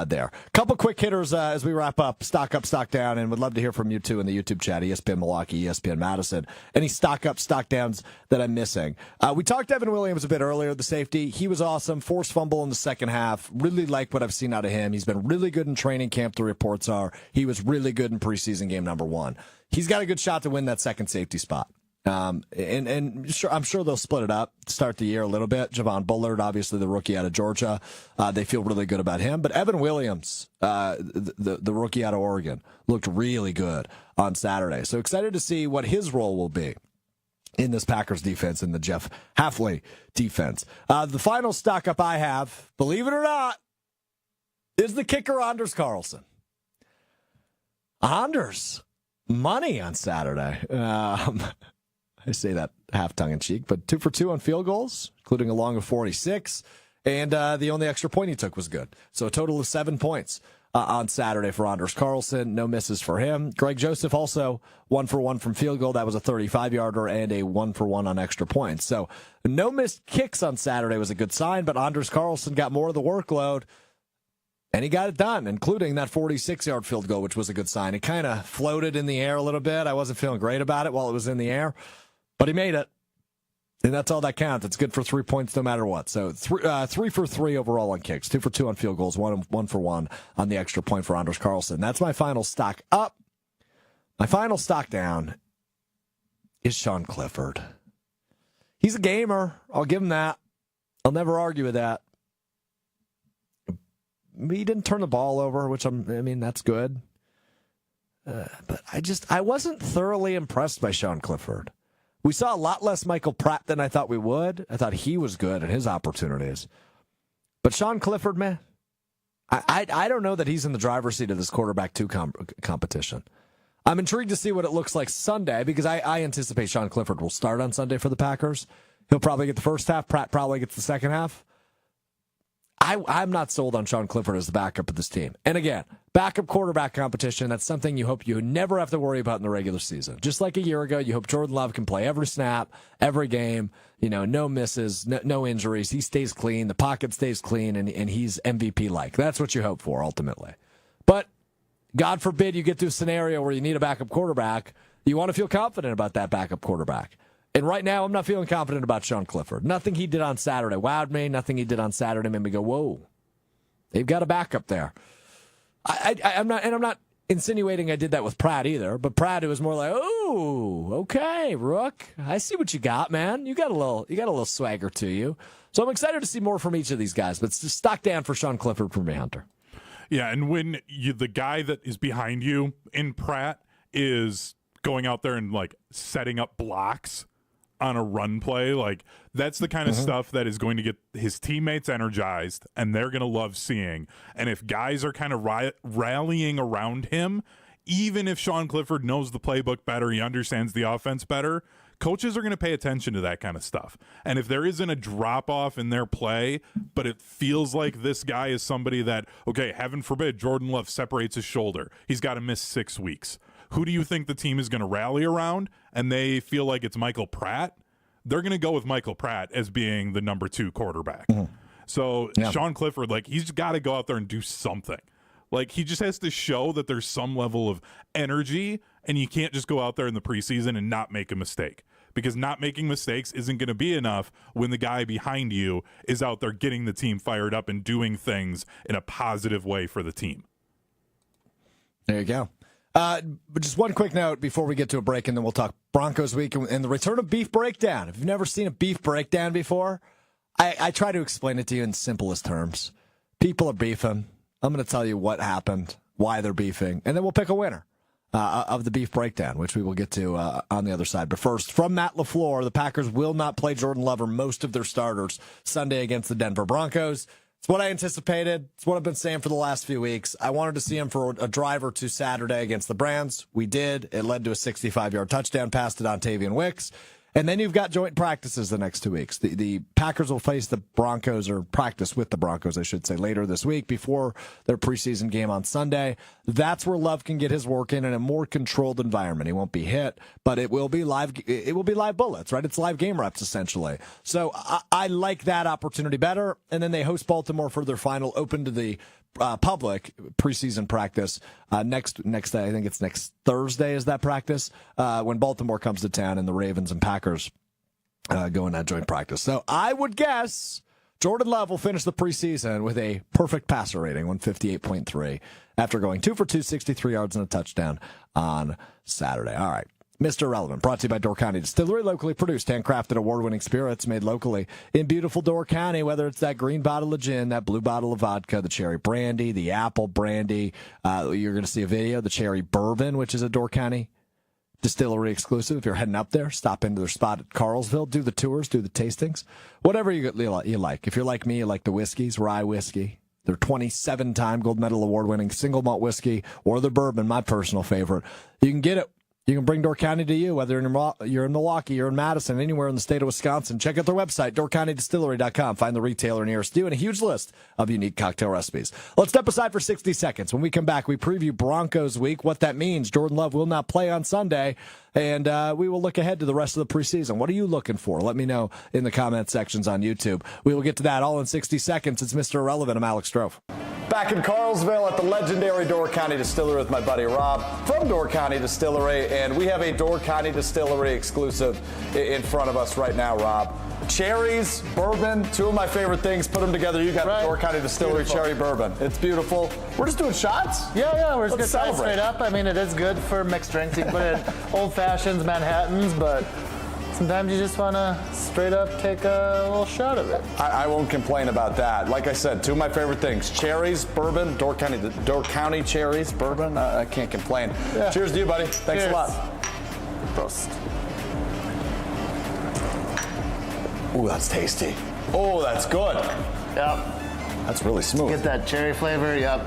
there. Couple quick hitters as we wrap up. Stock up, stock down, and would love to hear from you too in the YouTube chat. ESPN Milwaukee, ESPN Madison. Any stock up, stock downs that I'm missing? We talked to Evan Williams a bit earlier, the safety. He was awesome. Forced fumble in the second half. Really like what I've seen out of him. He's been really good in training camp, the reports are. He was really good in preseason game number 1. He's got a good shot to win that second safety spot. I'm sure they'll split it up, start the year a little bit. Javon Bullard, obviously the rookie out of Georgia, they feel really good about him. But Evan Williams, the rookie out of Oregon, looked really good on Saturday. So excited to see what his role will be in this Packers defense and the Jeff Hafley defense. The final stock up I have, believe it or not, is the kicker Anders Carlson. Anders, money on Saturday. I say that half tongue-in-cheek, but 2 for 2 on field goals, including a long of 46, and the only extra point he took was good. So a total of 7 points on Saturday for Anders Carlson. No misses for him. Greg Joseph also 1 for 1 from field goal. That was a 35-yarder and a 1 for 1 on extra points. So no missed kicks on Saturday was a good sign, but Anders Carlson got more of the workload, and he got it done, including that 46-yard field goal, which was a good sign. It kind of floated in the air a little bit. I wasn't feeling great about it while it was in the air, but he made it, and that's all that counts. It's good for 3 points no matter what. So 3 for 3 overall on kicks, 2 for 2 on field goals, 1 for 1 on the extra point for Anders Carlson. That's my final stock up. My final stock down is Sean Clifford. He's a gamer. I'll give him that. I'll never argue with that. He didn't turn the ball over, which that's good. But I wasn't thoroughly impressed by Sean Clifford. We saw a lot less Michael Pratt than I thought we would. I thought he was good at his opportunities. But Sean Clifford, man, I don't know that he's in the driver's seat of this quarterback 2 competition. I'm intrigued to see what it looks like Sunday because I anticipate Sean Clifford will start on Sunday for the Packers. He'll probably get the first half. Pratt probably gets the second half. I'm not sold on Sean Clifford as the backup of this team. And again, backup quarterback competition, that's something you hope you never have to worry about in the regular season. Just like a year ago, you hope Jordan Love can play every snap, every game, no misses, no injuries. He stays clean, the pocket stays clean, and he's MVP-like. That's what you hope for, ultimately. But God forbid you get to a scenario where you need a backup quarterback. You want to feel confident about that backup quarterback. And right now, I'm not feeling confident about Sean Clifford. Nothing he did on Saturday wowed me. Nothing he did on Saturday made me go, whoa. They've got a backup there. I'm not insinuating I did that with Pratt either, but Pratt, it was more like, oh, okay, Rook. I see what you got, man. You got a little swagger to you. So I'm excited to see more from each of these guys, but it's just stock down for Sean Clifford for me, Hunter. Yeah, and when the guy that is behind you in Pratt is going out there and setting up blocks on a run play, that's the kind of stuff that is going to get his teammates energized, and they're going to love seeing. And if guys are kind of rallying around him, even if Sean Clifford knows the playbook better, he understands the offense better, coaches are going to pay attention to that kind of stuff. And if there isn't a drop-off in their play, but it feels like this guy is somebody that, okay, heaven forbid, Jordan Love separates his shoulder. He's got to miss 6 weeks. Who do you think the team is going to rally around? And they feel like it's Michael Pratt. They're going to go with Michael Pratt as being the number 2 quarterback. So Sean Clifford, he's got to go out there and do something. He just has to show that there's some level of energy, and you can't just go out there in the preseason and not make a mistake. Because not making mistakes isn't going to be enough when the guy behind you is out there getting the team fired up and doing things in a positive way for the team. There you go. But just one quick note before we get to a break, and then we'll talk Broncos week and the return of beef breakdown. If you've never seen a beef breakdown before, I try to explain it to you in simplest terms. People are beefing. I'm going to tell you what happened, why they're beefing, and then we'll pick a winner of the beef breakdown, which we will get to on the other side. But first, from Matt LaFleur, the Packers will not play Jordan Love or most of their starters Sunday against the Denver Broncos. It's what I anticipated. It's what I've been saying for the last few weeks. I wanted to see him for a drive or two Saturday against the Browns. We did. It led to a 65-yard touchdown pass to Dontavian Wicks. And then you've got joint practices the next 2 weeks. The Packers will face the Broncos, or practice with the Broncos, I should say, later this week before their preseason game on Sunday. That's where Love can get his work in a more controlled environment. He won't be hit, but it will be live. It will be live bullets, right? It's live game reps essentially. So I like that opportunity better. And then they host Baltimore for their final open to the public preseason practice next I think it's next Thursday is that practice when Baltimore comes to town and the Ravens and Packers go in that joint practice. So I would guess Jordan Love will finish the preseason with a perfect passer rating, 158.3, after going 2 for 2, 63 yards and a touchdown on Saturday. All right. Mr. Irrelevant, brought to you by Door County Distillery, locally produced, handcrafted, award-winning spirits made locally in beautiful Door County, whether it's that green bottle of gin, that blue bottle of vodka, the cherry brandy, the apple brandy. You're going to see a video, the cherry bourbon, which is a Door County Distillery exclusive. If you're heading up there, stop into their spot at Carlsville, do the tours, do the tastings, whatever you like. If you're like me, you like the whiskeys, rye whiskey. Their 27-time gold medal award-winning single malt whiskey or the bourbon, my personal favorite. You can get it. You can bring Door County to you, whether you're in Milwaukee, you're in Madison, anywhere in the state of Wisconsin. Check out their website, doorcountydistillery.com. Find the retailer nearest you and a huge list of unique cocktail recipes. Let's step aside for 60 seconds. When we come back, we preview Broncos week, what that means. Jordan Love will not play on Sunday, and we will look ahead to the rest of the preseason. What are you looking for? Let me know in the comment sections on YouTube. We will get to that all in 60 seconds. It's Mr. Irrelevant. I'm Alex Strouf. Back in Carlsville at the legendary Door County Distillery with my buddy Rob from Door County Distillery, and we have a Door County Distillery exclusive in front of us right now, Rob. Cherries, bourbon, two of my favorite things. Put them together. You got the Door County Distillery cherry bourbon. It's beautiful. We're just doing shots? Yeah, we're just Let's going to try straight up. I mean, it is good for mixed drinks. You can put it in old fashions, Manhattans, but sometimes you just want to straight up take a little shot of it. I won't complain about that. Like I said, two of my favorite things: cherries, bourbon. Door County cherries, bourbon. I can't complain. Yeah. Cheers to you, buddy. Thanks a lot. Toast. Ooh, that's tasty. Oh, that's good. Yep. That's really smooth. Get that cherry flavor. Yep.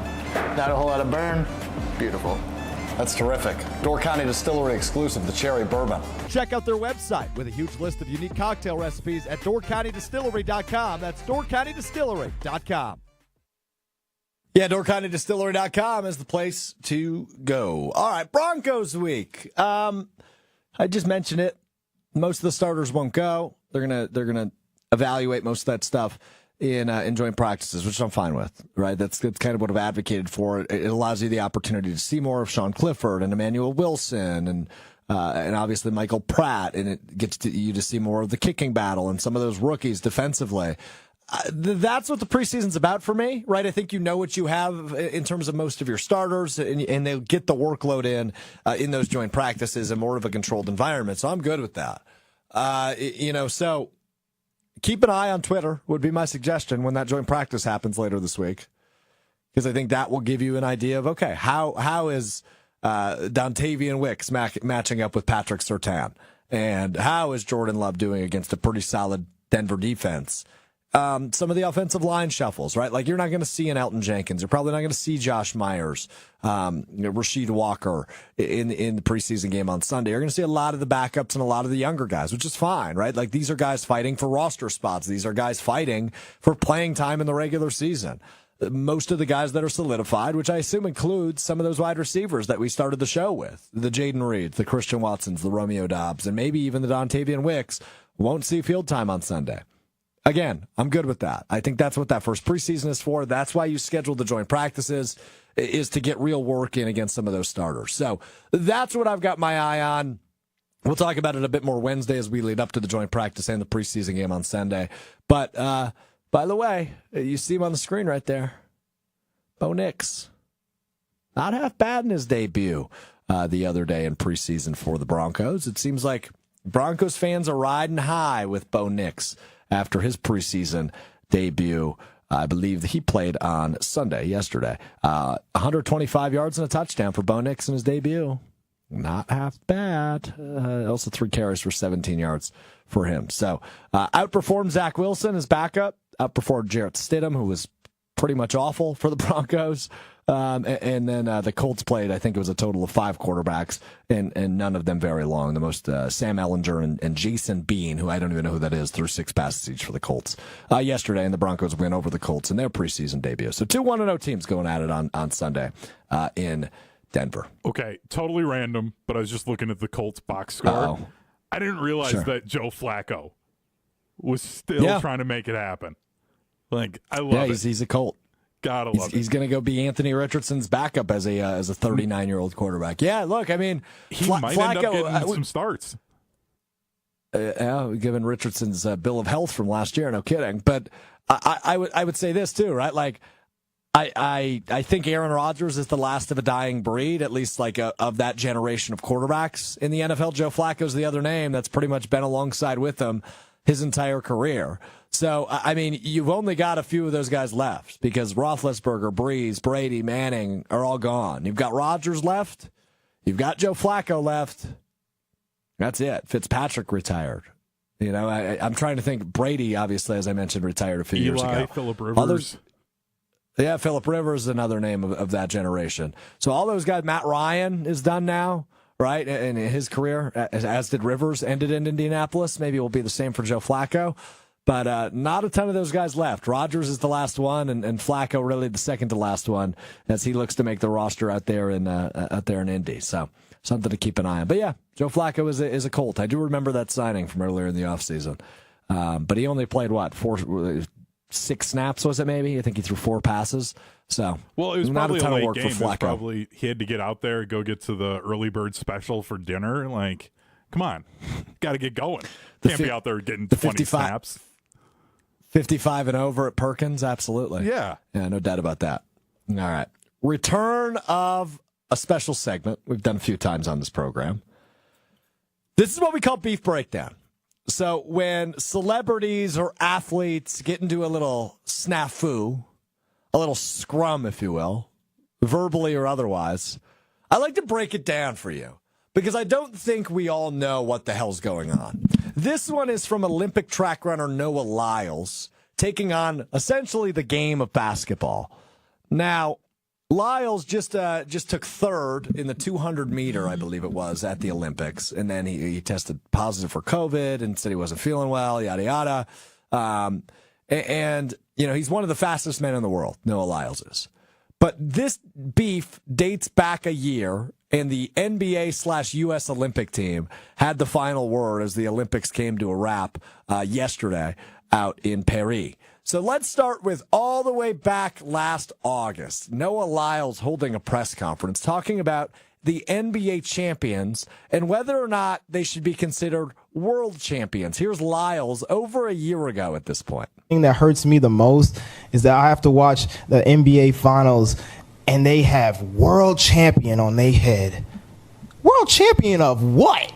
Not a whole lot of burn. Beautiful. That's terrific. Door County Distillery exclusive, the cherry bourbon. Check out their website with a huge list of unique cocktail recipes at doorcountydistillery.com. That's doorcountydistillery.com. Yeah, doorcountydistillery.com is the place to go. All right, Broncos week. I just mentioned it. Most of the starters won't go. They're gonna evaluate most of that stuff in joint practices, which I'm fine with, right? That's kind of what I've advocated for. It allows you the opportunity to see more of Sean Clifford and Emmanuel Wilson and obviously Michael Pratt, and it gets you to see more of the kicking battle and some of those rookies defensively. That's what the preseason's about for me, right? I think you know what you have in terms of most of your starters, and they'll get the workload in those joint practices in more of a controlled environment. So I'm good with that. So keep an eye on Twitter would be my suggestion when that joint practice happens later this week, because I think that will give you an idea of, okay, how is Dontavian Wicks matching up with Patrick Surtain, and how is Jordan Love doing against a pretty solid Denver defense? Some of the offensive line shuffles, right? Like, you're not going to see an Elton Jenkins. You're probably not going to see Josh Myers, Rasheed Walker in the preseason game on Sunday. You're going to see a lot of the backups and a lot of the younger guys, which is fine, right? Like, these are guys fighting for roster spots. These are guys fighting for playing time in the regular season. Most of the guys that are solidified, which I assume includes some of those wide receivers that we started the show with, the Jaden Reeds, the Christian Watsons, the Romeo Dobbs, and maybe even the Dontavian Wicks, won't see field time on Sunday. Again, I'm good with that. I think that's what that first preseason is for. That's why you schedule the joint practices, is to get real work in against some of those starters. So that's what I've got my eye on. We'll talk about it a bit more Wednesday as we lead up to the joint practice and the preseason game on Sunday. But by the way, you see him on the screen right there. Bo Nix. Not half bad in his debut the other day in preseason for the Broncos. It seems like Broncos fans are riding high with Bo Nix after his preseason debut. I believe he played on Sunday, yesterday. 125 yards and a touchdown for Bo Nix in his debut. Not half bad. Also 3 carries for 17 yards for him. So outperformed Zach Wilson, his backup. Outperformed Jarrett Stidham, who was pretty much awful for the Broncos. And then the Colts played, I think it was a total of 5 quarterbacks, and none of them very long. The most, Sam Ehlinger and Jason Bean, who I don't even know who that is, threw 6 passes each for the Colts yesterday, and the Broncos win over the Colts in their preseason debut. So 2 1-0 teams going at it on Sunday in Denver. Okay, totally random, but I was just looking at the Colts box score. Uh-oh. I didn't realize that Joe Flacco was still trying to make it happen. Like, I love it. He's a Colt. Gotta love it. He's going to go be Anthony Richardson's backup as a 39-year-old quarterback. Yeah, look, I mean, he might end up getting some starts. Given Richardson's bill of health from last year, no kidding. But I would say this too, right? Like, I think Aaron Rodgers is the last of a dying breed, at least like of that generation of quarterbacks in the NFL. Joe Flacco's the other name that's pretty much been alongside with them his entire career. So, I mean, you've only got a few of those guys left because Roethlisberger, Breeze, Brady, Manning are all gone. You've got Rodgers left. You've got Joe Flacco left. That's it. Fitzpatrick retired. You know, I'm trying to think. Brady, obviously, as I mentioned, retired a few years ago. Phillip Rivers. Phillip Rivers is another name of that generation. So all those guys, Matt Ryan is done now, right? And his career, as did Rivers, ended in Indianapolis. Maybe it will be the same for Joe Flacco. But not a ton of those guys left. Rodgers is the last one, and Flacco really the second to last one, as he looks to make the roster out there in Indy. So something to keep an eye on. But yeah, Joe Flacco is a Colt. I do remember that signing from earlier in the offseason. But he only played 6 snaps, was it maybe? I think he threw 4 passes. So well, it was not probably a ton a late of work game. for Flacco. He had to get out there, go get to the early bird special for dinner. Like, come on, got to get going. Can't be out there getting 20 snaps. 55 and over at Perkins, absolutely. Yeah, no doubt about that. All right. Return of a special segment we've done a few times on this program. This is what we call Beef Breakdown. So when celebrities or athletes get into a little snafu, a little scrum, if you will, verbally or otherwise, I like to break it down for you because I don't think we all know what the hell's going on. This one is from Olympic track runner Noah Lyles taking on essentially the game of basketball. Now, Lyles just took third in the 200-meter, I believe it was, at the Olympics, and then he tested positive for COVID and said he wasn't feeling well, yada, yada. And, you know, he's one of the fastest men in the world, Noah Lyles is. But this beef dates back a year, and the NBA/US Olympic team had the final word as the Olympics came to a wrap yesterday out in Paris. So let's start with all the way back last August. Noah Lyles holding a press conference talking about the NBA champions and whether or not they should be considered world champions. Here's Lyles over a year ago at this point. The thing that hurts me the most is that I have to watch the NBA finals and they have world champion on their head. World champion of what?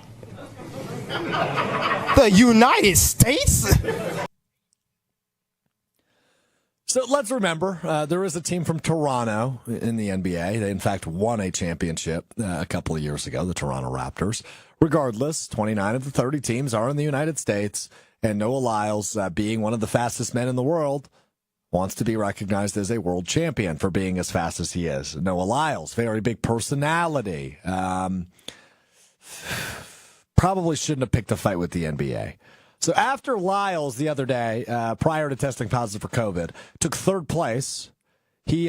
The United States? So let's remember, there is a team from Toronto in the NBA. They, in fact, won a championship a couple of years ago, the Toronto Raptors. Regardless, 29 of the 30 teams are in the United States, and Noah Lyles, being one of the fastest men in the world, wants to be recognized as a world champion for being as fast as he is. Noah Lyles, very big personality. Probably shouldn't have picked a fight with the NBA. So after Lyles the other day, prior to testing positive for COVID, took third place, he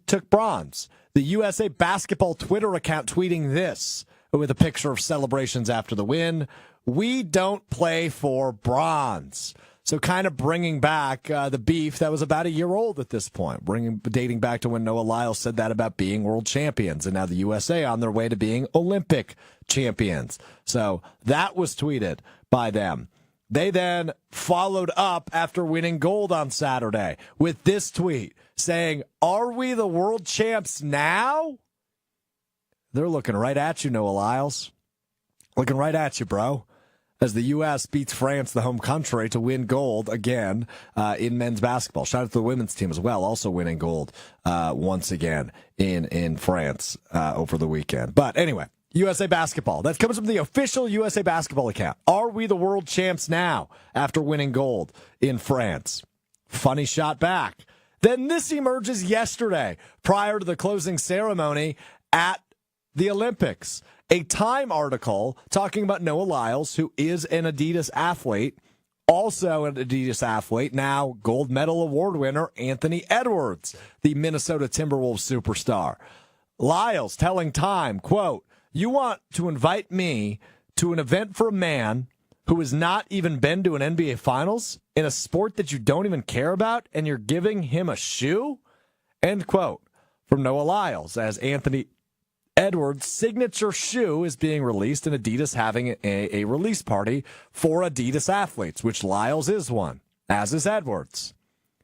took bronze. The USA Basketball Twitter account tweeting this with a picture of celebrations after the win. We don't play for bronze. So kind of bringing back the beef that was about a year old at this point, dating back to when Noah Lyles said that about being world champions, and now the USA on their way to being Olympic champions. So that was tweeted by them. They then followed up after winning gold on Saturday with this tweet saying, "Are we the world champs now?" They're looking right at you, Noah Lyles. Looking right at you, bro. As the U.S. beats France, the home country, to win gold again in men's basketball. Shout out to the women's team as well, also winning gold once again in France over the weekend. But anyway, USA Basketball. That comes from the official USA Basketball account. Are we the world champs now after winning gold in France? Funny shot back. Then this emerges yesterday, prior to the closing ceremony at the Olympics. A Time article talking about Noah Lyles, who is an Adidas athlete, also an Adidas athlete, now gold medal award winner Anthony Edwards, the Minnesota Timberwolves superstar. Lyles telling Time, quote, "You want to invite me to an event for a man who has not even been to an NBA Finals in a sport that you don't even care about, and you're giving him a shoe?" End quote from Noah Lyles, as Anthony Edwards' signature shoe is being released, and Adidas having a release party for Adidas athletes, which Lyles is one, as is Edwards.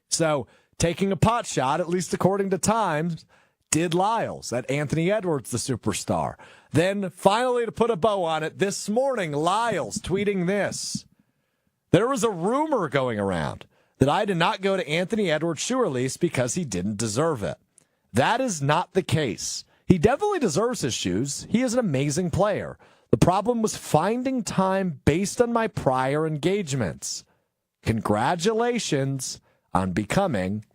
So taking a pot shot, at least according to Times, did Lyles at Anthony Edwards, the superstar. Then finally, to put a bow on it, this morning, Lyles tweeting this: "There was a rumor going around that I did not go to Anthony Edwards' shoe release because he didn't deserve it. That is not the case. He definitely deserves his shoes. He is an amazing player. The problem was finding time based on my prior engagements. Congratulations on becoming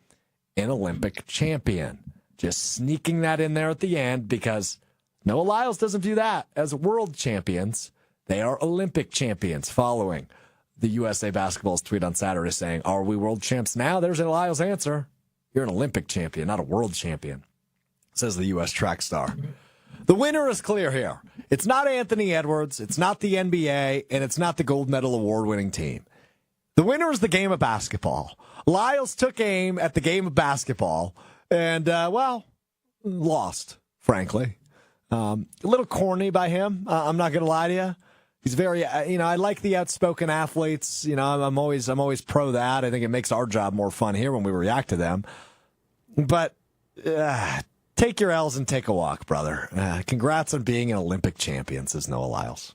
an Olympic champion." Just sneaking that in there at the end, because Noah Lyles doesn't view that as world champions. They are Olympic champions, following the USA Basketball's tweet on Saturday saying, "Are we world champs now?" There's a Lyles answer. "You're an Olympic champion, not a world champion," says the U.S. track star. The winner is clear here. It's not Anthony Edwards, it's not the NBA, and it's not the gold medal award-winning team. The winner is the game of basketball. Lyles took aim at the game of basketball and, lost, frankly. A little corny by him. I'm not going to lie to you. He's very, I like the outspoken athletes. I'm always pro that. I think it makes our job more fun here when we react to them. But take your L's and take a walk, brother. Congrats on being an Olympic champion, says Noah Lyles.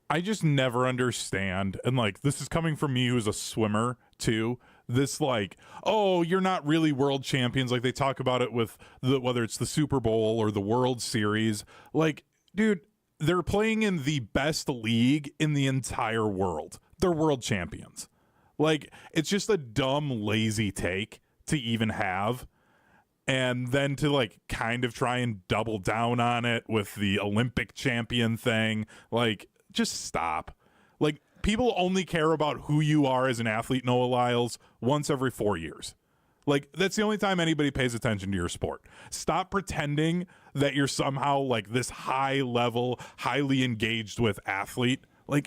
I just never understand, and this is coming from me who's a swimmer too. This you're not really world champions. They talk about it with whether it's the Super Bowl or the World Series. Dude, they're playing in the best league in the entire world. They're world champions. It's just a dumb, lazy take to even have. And then to kind of try and double down on it with the Olympic champion thing. Just stop. People only care about who you are as an athlete, Noah Lyles, once every 4 years. That's the only time anybody pays attention to your sport. Stop pretending that you're somehow this high level, highly engaged with athlete.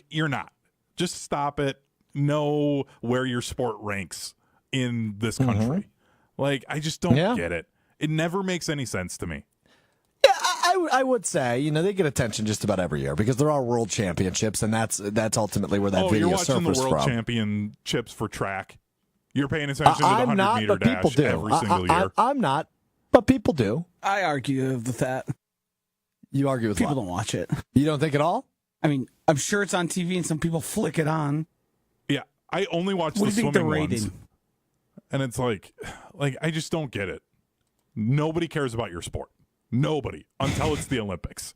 You're not. Just stop it. Know where your sport ranks in this country. I just don't get it. It never makes any sense to me. Yeah, I would say, they get attention just about every year because there are world championships, and that's ultimately where that video surfaced from. You're watching the world championships for track. You're paying attention to the 100-meter dash every single year. I'm not, but people do. I argue with that. You argue with people what? Don't watch it. You don't think at all? I mean, I'm sure it's on TV and some people flick it on. Yeah, I only watch the swimming ones. And it's I just don't get it. Nobody cares about your sport. Nobody, until it's the Olympics.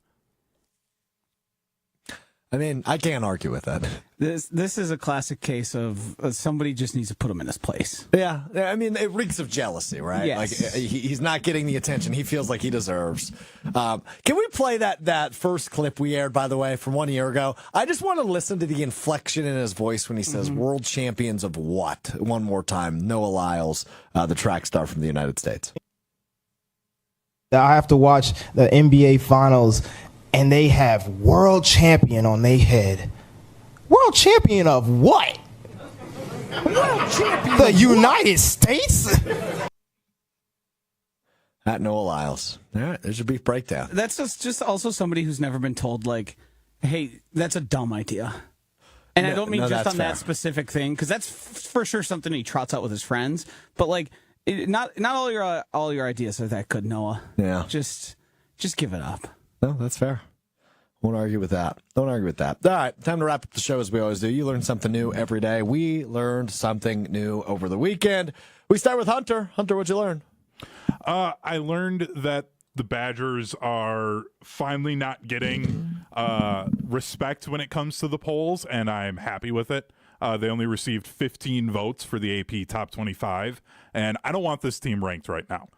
I mean, I can't argue with that. This is a classic case of somebody just needs to put him in his place. Yeah, I mean, it reeks of jealousy, right? Yes. He's not getting the attention he feels like he deserves. Can we play that first clip we aired, by the way, from 1 year ago? I just want to listen to the inflection in his voice when he says world champions of what? One more time. Noah Lyles, the track star from the United States. I have to watch the NBA Finals, and they have world champion on their head. World champion of what? World champion the United States? At Noah Lyles. All right, there's your brief breakdown. That's just also somebody who's never been told, hey, that's a dumb idea. And I don't mean just on that specific thing, because that's for sure something he trots out with his friends. But, not all your ideas are that good, Noah. Yeah. Just give it up. No, that's fair. Won't argue with that. Don't argue with that. All right, time to wrap up the show as we always do. You learn something new every day. We learned something new over the weekend. We start with Hunter. Hunter, what'd you learn? I learned that the Badgers are finally not getting respect when it comes to the polls, and I'm happy with it. They only received 15 votes for the AP Top 25, and I don't want this team ranked right now.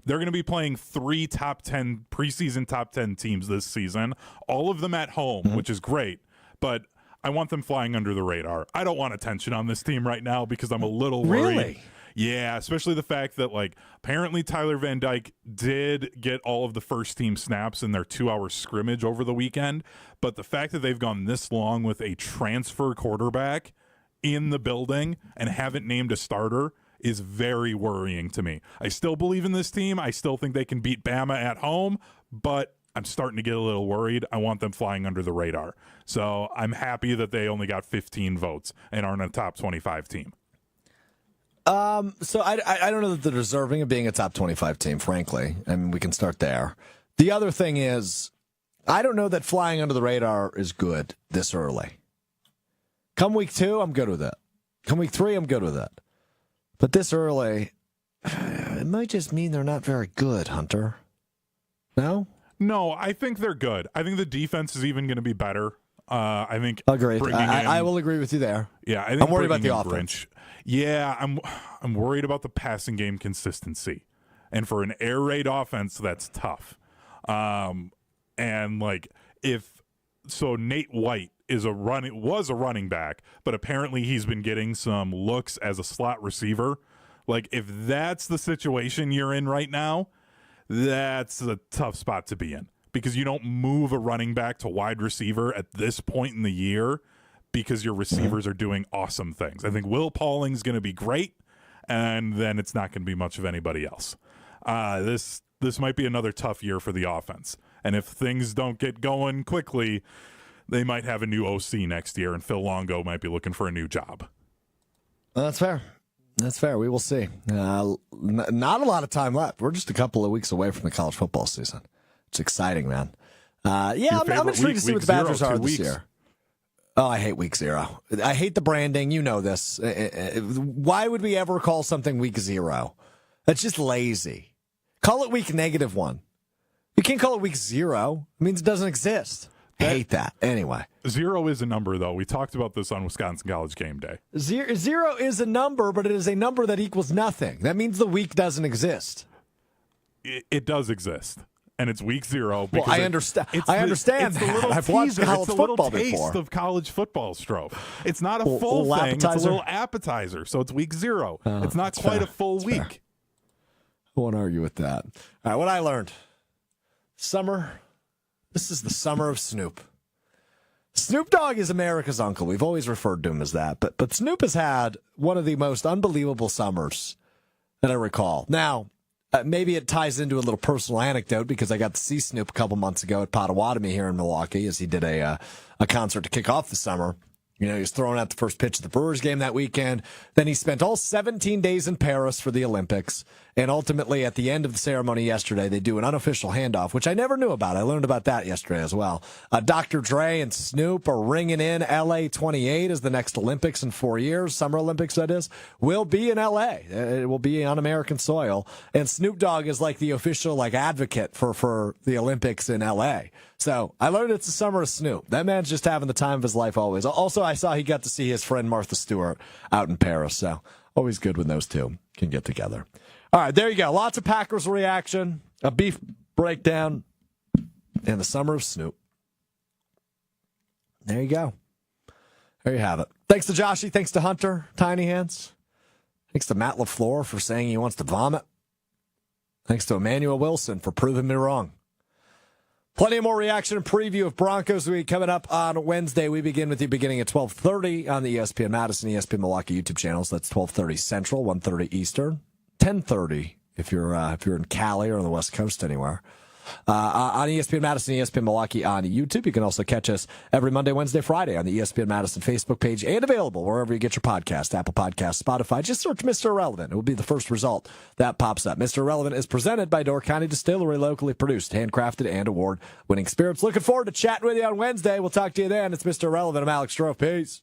They're going to be playing 3 preseason top 10 teams this season, all of them at home, which is great, but I want them flying under the radar. I don't want attention on this team right now because I'm a little worried. Really? Yeah, especially the fact that, like, apparently Tyler Van Dyke did get all of the first team snaps in their 2-hour scrimmage over the weekend, but the fact that they've gone this long with a transfer quarterback in the building and haven't named a starter is very worrying to me. I still believe in this team. I still think they can beat Bama at home, but I'm starting to get a little worried. I want them flying under the radar. So I'm happy that they only got 15 votes and aren't a top 25 team. So I don't know that they're deserving of being a top 25 team, frankly. I mean, we can start there. The other thing is, I don't know that flying under the radar is good this early. Come week 2, I'm good with it. Come week 3, I'm good with it. But this early, it might just mean they're not very good, Hunter. No? No, I think they're good. I think the defense is even going to be better. I think. Agreed. I will agree with you there. Yeah, I think I'm worried about the offense. Yeah, I'm worried about the passing game consistency, and for an air raid offense, that's tough. And like Nate White was a running back, but apparently he's been getting some looks as a slot receiver. Like, if that's the situation you're in right now, that's a tough spot to be in, because you don't move a running back to wide receiver at this point in the year because your receivers are doing awesome things. I think Will Pauling's going to be great, and then it's not going to be much of anybody else. This might be another tough year for the offense, and if things don't get going quickly, they might have a new OC next year, and Phil Longo might be looking for a new job. That's fair. That's fair. We will see. Not a lot of time left. We're just a couple of weeks away from the college football season. It's exciting, man. I'm intrigued to see what the Badgers are this year. Oh, I hate week 0. I hate the branding. You know this. Why would we ever call something week 0? That's just lazy. Call it week -1. You can't call it week 0. It means it doesn't exist. I hate that. Anyway. 0 is a number, though. We talked about this on Wisconsin College Game Day. 0 is a number, but it is a number that equals nothing. That means the week doesn't exist. It does exist. And it's week 0. Well, I understand. I understand that. I've watched college football before. It's a little taste of college football, Strouf. It's not a full thing. Appetizer. It's a little appetizer. So it's week 0. It's not quite a full week. Fair. I won't argue with that. All right, what I learned. Summer. This is the summer of Snoop. Snoop Dogg is America's uncle. We've always referred to him as that. But Snoop has had one of the most unbelievable summers that I recall. Now, maybe it ties into a little personal anecdote because I got to see Snoop a couple months ago at Potawatomi here in Milwaukee as he did a concert to kick off the summer. You know, he was throwing out the first pitch of the Brewers game that weekend. Then he spent all 17 days in Paris for the Olympics. And ultimately, at the end of the ceremony yesterday, they do an unofficial handoff, which I never knew about. I learned about that yesterday as well. Dr. Dre and Snoop are ringing in LA 28 as the next Olympics in 4 years. Summer Olympics, that is, will be in LA. It will be on American soil. And Snoop Dogg is like the official advocate for the Olympics in LA. So I learned it's the summer of Snoop. That man's just having the time of his life always. Also, I saw he got to see his friend Martha Stewart out in Paris. So always good when those two can get together. All right, there you go. Lots of Packers reaction, a beef breakdown, and the summer of Snoop. There you go. There you have it. Thanks to Joshy. Thanks to Hunter, Tiny Hands. Thanks to Matt LaFleur for saying he wants to vomit. Thanks to Emmanuel Wilson for proving me wrong. Plenty of more reaction and preview of Broncos Week coming up on Wednesday. We begin with you beginning at 12:30 on the ESPN Madison, ESPN Milwaukee YouTube channels. That's 12:30 Central, 1:30 Eastern, 10:30 if you're in Cali or on the West Coast anywhere. On ESPN Madison, ESPN Milwaukee on YouTube. You can also catch us every Monday, Wednesday, Friday on the ESPN Madison Facebook page and available wherever you get your podcast, Apple Podcasts, Spotify. Just search Mr. Irrelevant. It will be the first result that pops up. Mr. Irrelevant is presented by Door County Distillery, locally produced, handcrafted, and award-winning spirits. Looking forward to chatting with you on Wednesday. We'll talk to you then. It's Mr. Irrelevant. I'm Alex Strouf. Peace.